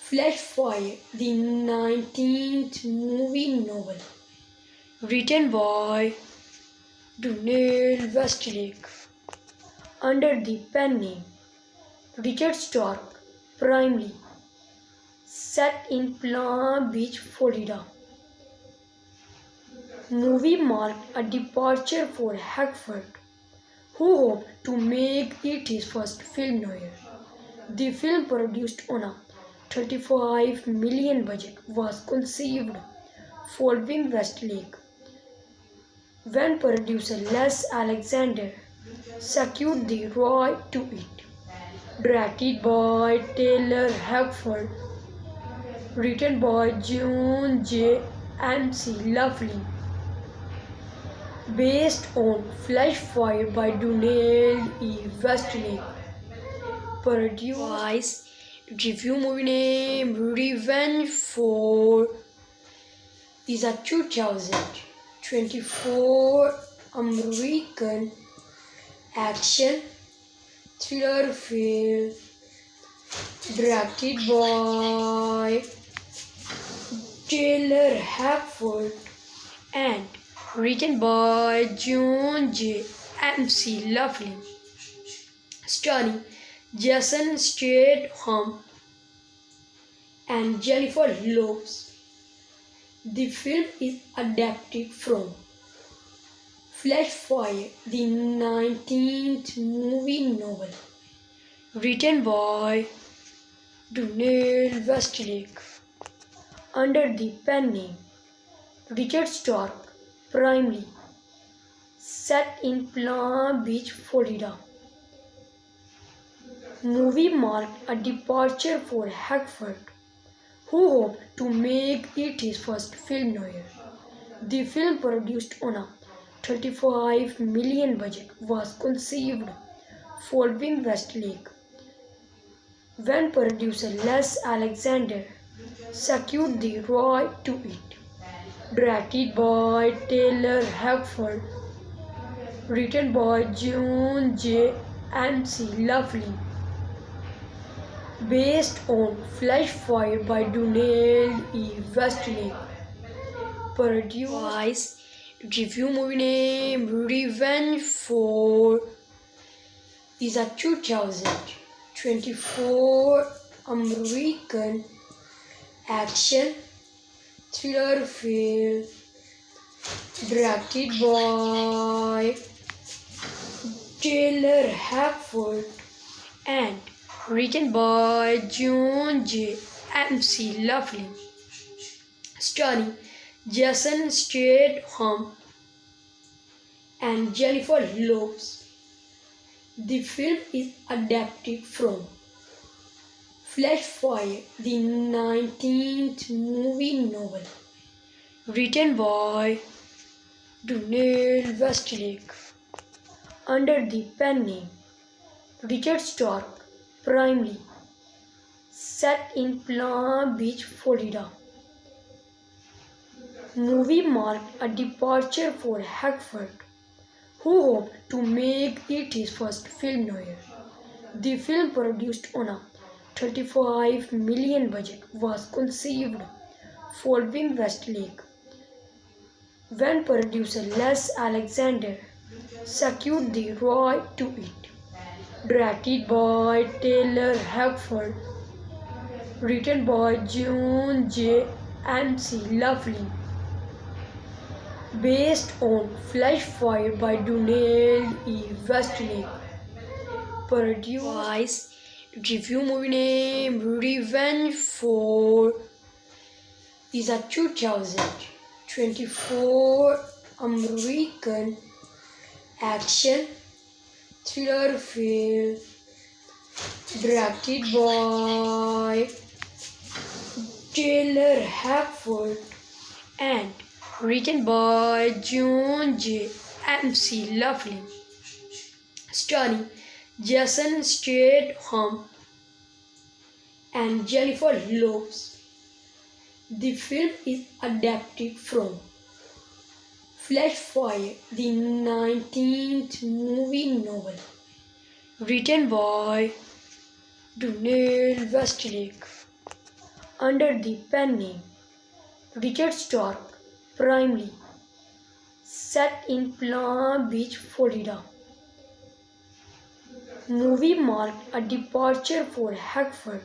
Speaker 1: Flashfire, the 19th movie novel, written by Donald Westlake, under the pen name Richard Stark, primarily set in Palm Beach, Florida. Movie marked a departure for Hackford, who hoped to make it his first film noir. The film, produced on a $35 million budget, was conceived following Westlake when producer Les Alexander secured the rights to it. Directed by Taylor Hackford, written by John J. MC Laughlin, based on Flashfire by Donald E. Westlake, produced. Review movie name Revenge for is a 2024 American action thriller film directed by Taylor Hackford and written by John J. MC Laughlin, starring Jason Statham and Jennifer Lopez. The film is adapted from Flashfire, the 19th movie novel, written by Donald Westlake, under the pen name Richard Stark, primarily set in Palm Beach, Florida. Movie marked a departure for Hackford, who hoped to make it his first film noir. The film, produced on a $35 million budget, was conceived following Westlake when producer Les Alexander secured the rights to it. Directed by Taylor Hackford, written by John J. MC Laughlin, based on Flashfire by Donald E. Westlake, produced. Review movie name Revenge for is a 2024 American action thriller film directed by Taylor Hackford and written by John J. MC Laughlin, starring Jason Statham and Jennifer Lopez. The film is adapted from Flashfire, the 19th movie novel, written by Donald Westlake, under the pen name Richard Stark, primarily set in Palm Beach, Florida. Movie marked a departure for Hackford, who hoped to make it his first film noir. The film, produced on a $35 million budget, was conceived following Westlake when producer Les Alexander secured the rights to it. Directed by Taylor Hackford, written by John J. MC Laughlin, based on Flashfire by Donald E. Westlake, produced. Review movie name Revenge for is a 2024 American action thriller film directed by Taylor Hackford and written by John J. MC Laughlin, starring Jason Statham and Jennifer Lopez. The film is adapted from Flash Fire, the 19th movie novel, written by Donald Westlake under the pen name Richard Stark, primarily set in Palm Beach, Florida. Movie marked a departure for Hackford,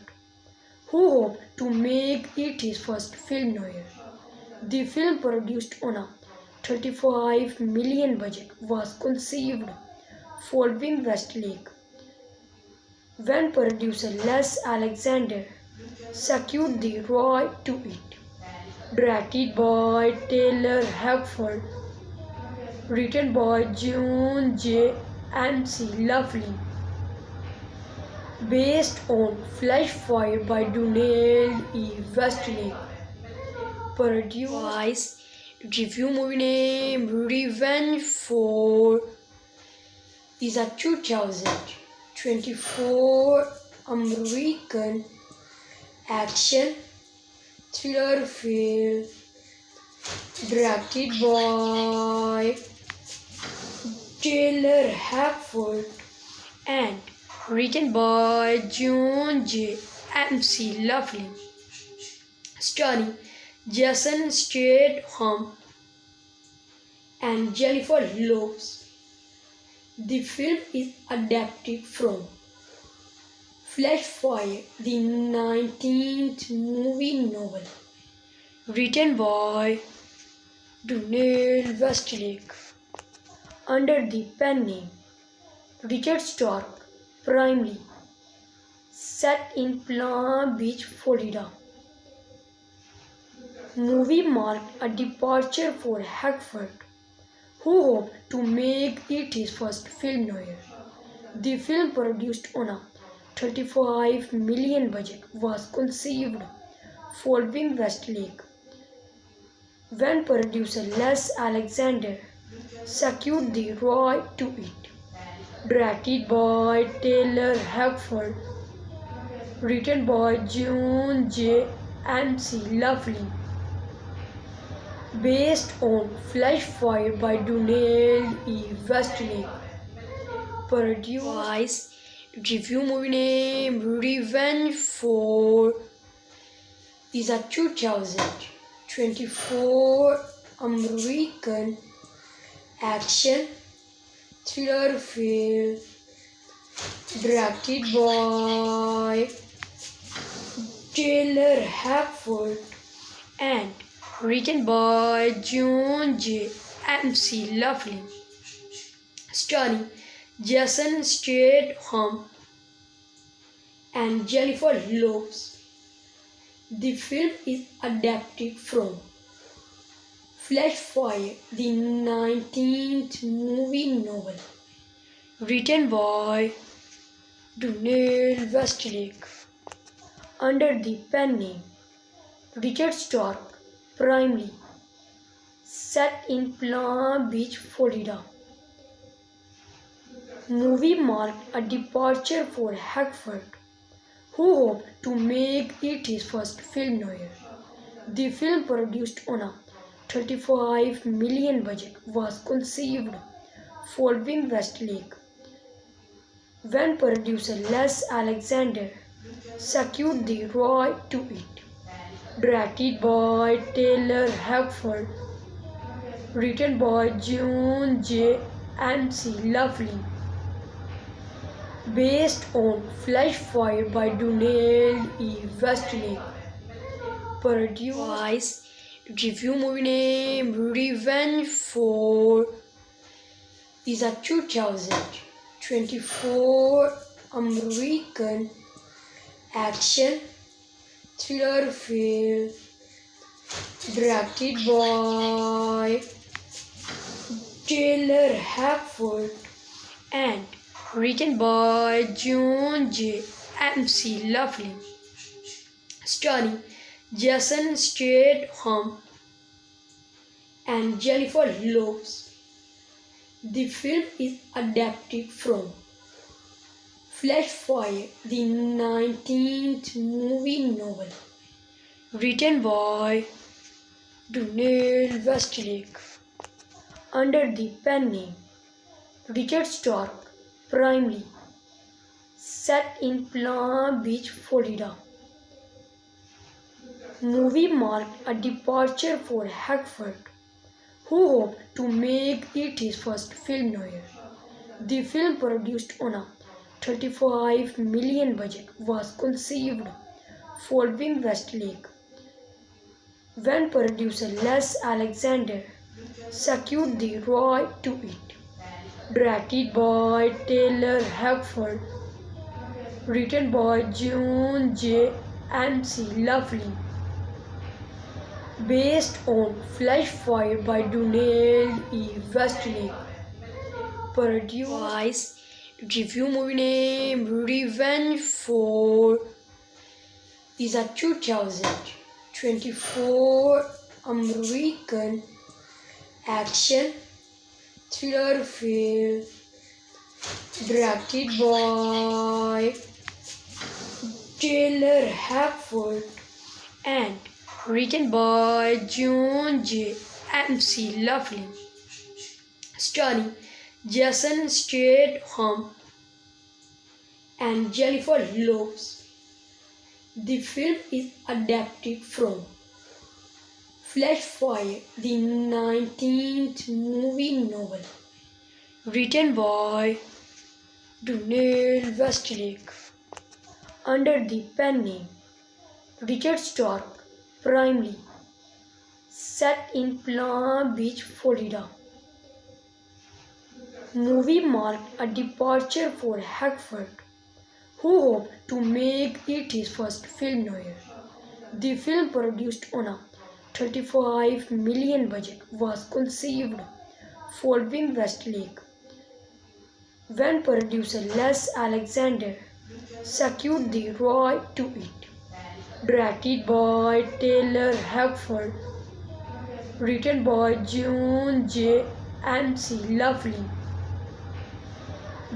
Speaker 1: who hoped to make it his first film noir. The film, produced on a $35 million budget, was conceived following Westlake when producer Les Alexander secured the rights to it. Directed by Taylor Hackford, written by John J. MC Laughlin, based on Flash Fire by Donald E. Westlake, produced. Review movie name Revenge for is a 2024 American action thriller film directed by Taylor Hackford and written by John J. MC Laughlin, starring Jason Statham and Jennifer Lopez. The film is adapted from Flash Fire, the 19th movie novel, written by Donald Westlake under the pen name Richard Stark, primarily set in Palm Beach, Florida. Movie marked a departure for Hackford, who hoped to make it his first film noir. The film, produced on a $35 million budget, was conceived following Westlake when producer Les Alexander secured the rights to it. Directed by Taylor Hackford, written by John J. MC Laughlin, based on Flash Fire by Donald E. Westlake, produced. Review movie name Revenge for is a 2024 American action thriller film directed by Taylor Hackford and written by John J. MC Laughlin, starring Jason Statham and Jennifer Lopez. The film is adapted from Flash Fire, the 19th movie novel, written by Donald Westlake under the pen name Richard Stark, primarily set in Palm Beach, Florida. Movie marked a departure for Hackford, who hoped to make it his first film noir. The film, produced on a $35 million budget, was conceived following Westlake when producer Les Alexander secured the rights to it. Directed by Taylor Hackford, written by John J. MC Laughlin, based on Flash Fire by Donald E. Westlake, produced. Review movie name Revenge for is a 2024 American action thriller film directed by Taylor Hackford and written by John J. MC Laughlin, starring Jason Statham and Jennifer Lopez. The film is adapted from Flashfire, the 19th movie novel, written by Donald Westlake, under the pen name Richard Stark, primarily set in Palm Beach, Florida. Movie marked a departure for Hackford, who hoped to make it his first film noir. The film, produced on a $35 million budget, was conceived following Westlake when producer Les Alexander secured the right to it. Directed by Taylor Hackford, written by John J. MC Laughlin, based on Flashfire by Donald E. Westlake, produced. Review movie name Revenge for is a 2024 American action thriller film directed by Taylor Hackford and written by John J. MC Laughlin, starring Jason Statham and Jennifer Lopez. The film is adapted from Flashfire, the 19th movie novel, written by Donald Westlake, under the pen name Richard Stark, primarily set in Palm Beach, Florida. Movie marked a departure for Hackford, who hoped to make it his first film noir. The film, produced on a $35 million budget, was conceived following Westlake when producer Les Alexander secured the right to it. Directed by Taylor Hackford, written by John J. MC Laughlin,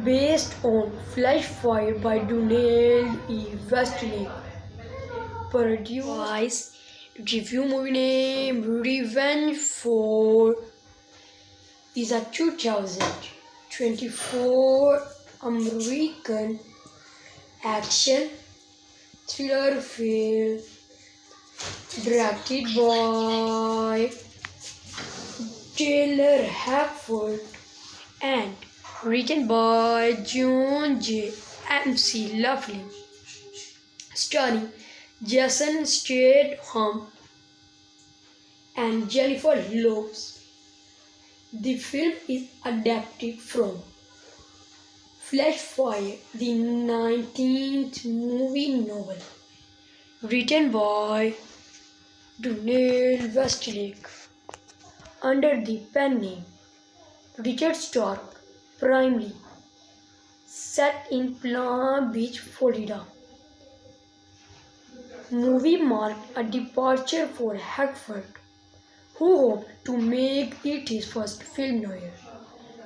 Speaker 1: based on Flashfire by Donald E. Westlake, produced. Review movie name Revenge for is a 2024 American action thriller film directed by Taylor Hackford and written by John J. MC Laughlin, starring Jason Statham and Jennifer Lopez. The film is adapted from Flashfire, the 19th movie novel, written by Donald Westlake, under the pen name Richard Stark, primarily set in Palm Beach, Florida. Movie marked a departure for Hackford, who hoped to make it his first film noir.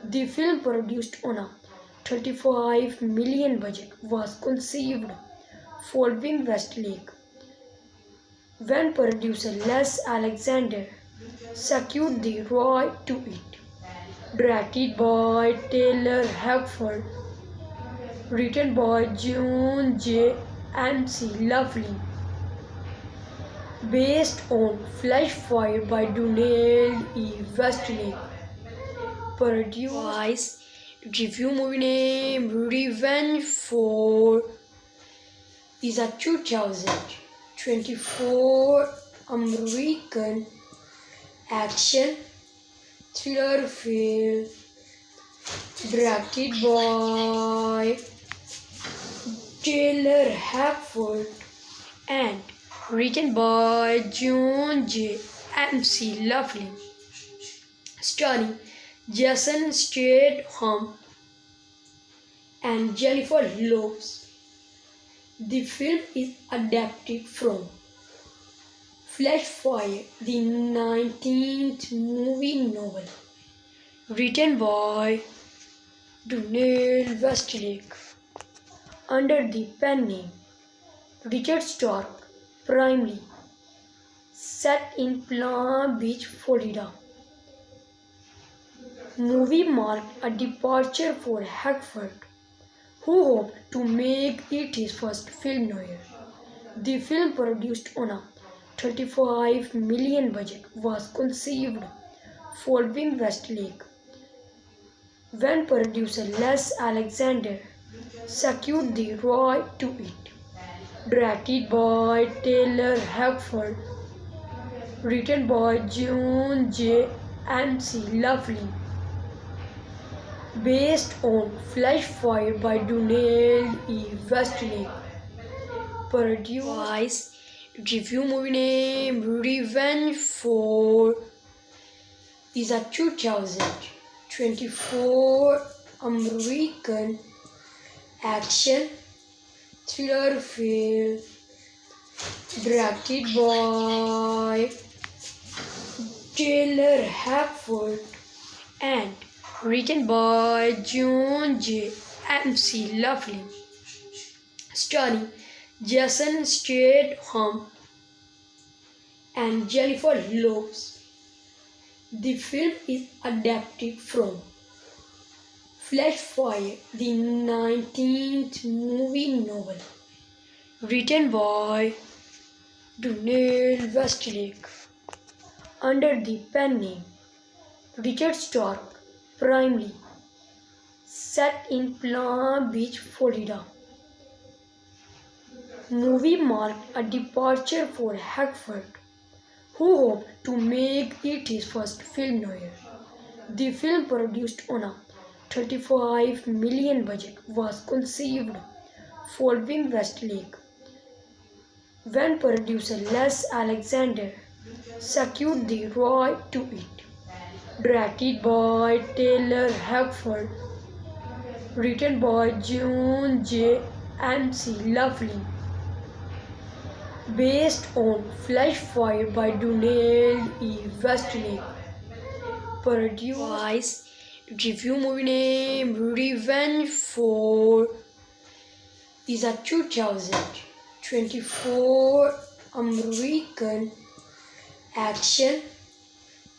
Speaker 1: The film, produced on a $35 million budget, was conceived following Westlake when producer Les Alexander secured the right to it. Directed by Taylor Hackford, written by John J. MC Laughlin, based on Flashfire by Donald E. Westlake, under the pen name Richard Stark, primarily set in Palm Beach, Florida. Movie marked a departure for Hackford, who hoped to make it his first film noir. The film, produced on a $35 million budget, was conceived following Westlake when producer Les Alexander secured the right to it. Directed by Taylor Hackford, written by John J. MC Laughlin, based on Flashfire by Donald E. Westlake, produced. Review movie name Revenge for is a 2024 American action thriller film directed by Taylor Hackford and written by John J. MC Laughlin, starring Jason Statham and Jennifer Lopez. The film is adapted from Flashfire, the 19th movie novel, written by Donald Westlake, under the pen name Richard Stark, primarily set in Palm Beach, Florida. Movie marked a departure for Hackford, who hoped to make it his first film noir. The film, produced on a 35 million budget, was conceived following Westlake when producer Les Alexander secured the right to it. Directed by Taylor Hackford, written by John J. MC Laughlin, based on Flash Fire by Donald E. Westlake, produced review movie name Revenge for is a 2024 American action thriller film directed by Taylor Hackford and written by John J. MC Laughlin, starring Jason Statham and Jennifer Lopez. The film is adapted from Flash Fire, the 19th movie novel, written by Donald Westlake, under the pen name Richard Stark, primarily set in Palm Beach, Florida. Movie marked a departure for Hackford, who hoped to make it his first film noir. The film, produced on a 35 million budget, was conceived following Westlake when producer Les Alexander secured the right to it. Directed by Taylor Hackford, written by John J. MC Laughlin, based on Flash Fire by Donald E. Westlake, produced review movie name Revenge for is a 2024 American action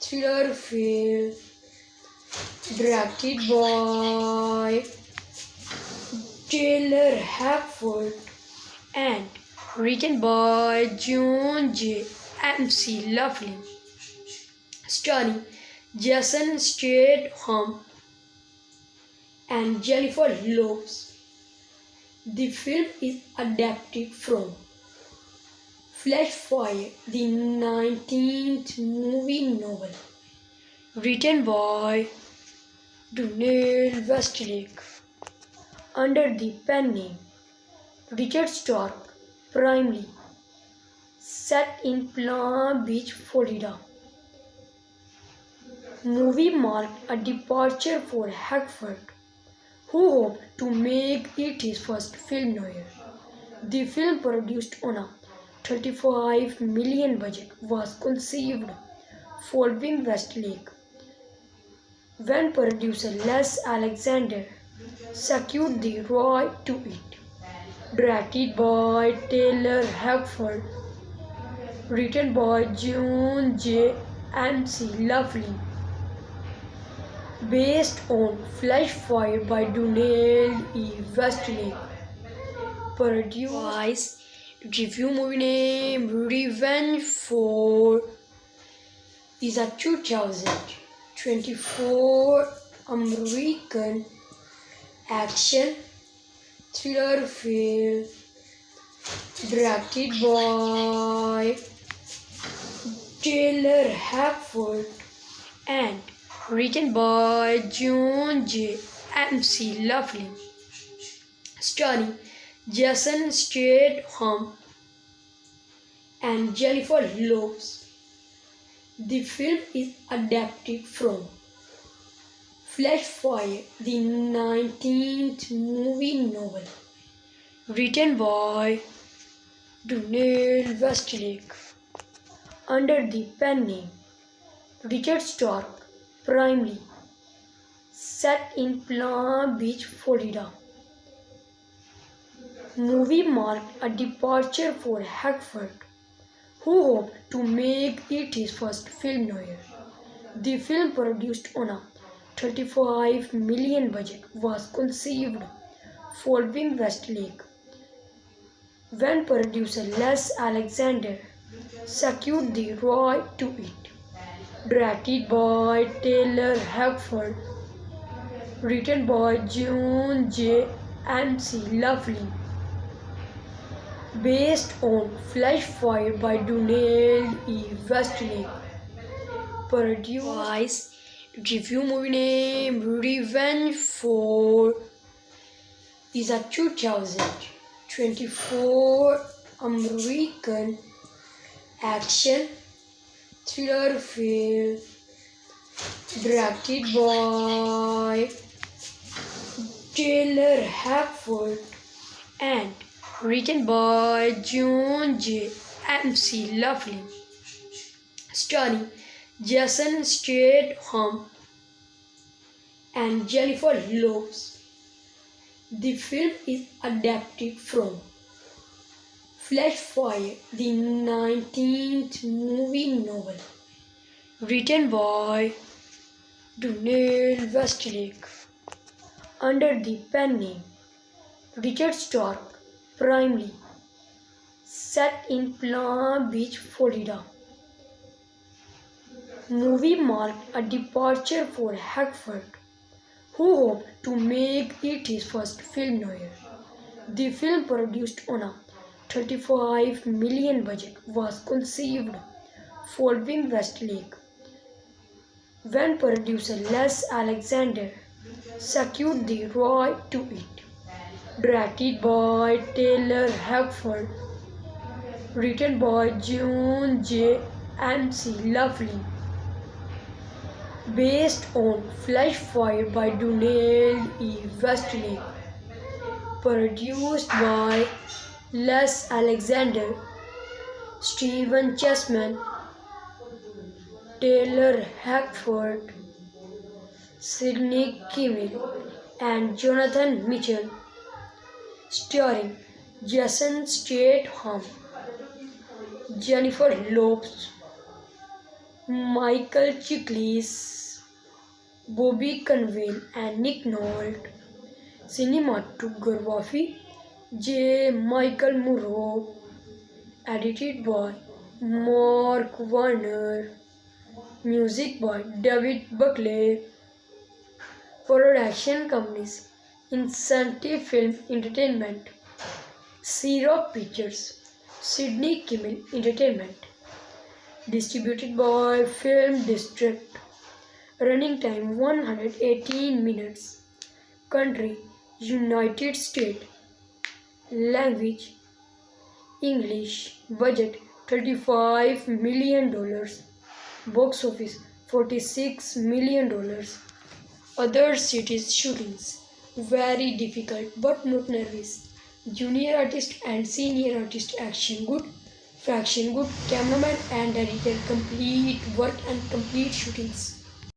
Speaker 1: thriller film directed by Taylor Hackford and written by John J. MC Laughlin, starring Jason Statham and Jennifer Lopez. The film is adapted from Flash Fire, the 19th movie novel, written by Donald Westlake, under the pen name Richard Stark, primarily set in Palm Beach, Florida. Movie marked a departure for Hackford, who hoped to make it his first film noir. The film, produced on a 35 million budget, was conceived following Westlake when producer Les Alexander secured the right to it. Directed by Taylor Hackford, written by John J. MC Laughlin, based on Flash Fire by Donald E. Westlake, produced review movie name Revenge for is a 2024 American action thriller film directed by Taylor Hackford and written by John J. MC Laughlin, starring Jason Statham and Jennifer Lopez. The film is adapted from Flash Fire, the 19th movie novel, written by Donald Westlake, under the pen name Richard Stark, primarily set in Palm Beach, Florida. movie marked a departure for Hackford, who hoped to make it his first film noir. The film, produced on a 35 million budget, was conceived following Westlake, when producer Les Alexander secured the right to it. Directed by Taylor Hackford, written by John J. MC Laughlin, based on Flash Fire by Donald E. Westlake, produced. Review movie name Revenge for is a 2024 American action thriller film directed by Taylor Hackford and written by John J. MC Laughlin, starring Jason Statham and Jennifer Lopez. The film is adapted from Flash Fire, the 19th movie novel, written by Donald Westlake, under the pen name Richard Stark, primarily set in Palm Beach, Florida. Movie marked a departure for Hackford, who hoped to make it his first film noir. The film, produced on a 35 million budget, was conceived following Westlake, when producer Les Alexander secured the right to it. Directed by Taylor Hackford, written by John J. MC Laughlin, based on Flash Fire by Donald E. Westlake, produced by Les Alexander, Stephen Chessman, Taylor Hackford, Sidney Kimmel, and Jonathan Mitchell, starring Jason Statham, Jennifer Lopez, Michael Chiklis, Bobby Conville, and Nick Nolte. Cinematography J. Michael Murrow. Edited by Mark Warner. Music by David Buckley. Production companies: Incentive Film Entertainment, Syrup Pictures, Sidney Kimmel Entertainment. Distributed by Film District. Running time 118 minutes. Country: United States. Language: English. Budget: $35 million. Box office: $46 million. Other cities shootings: very difficult but not nervous. Junior artist and senior artist action good. Fraction good. Cameraman and editor complete work and complete shootings.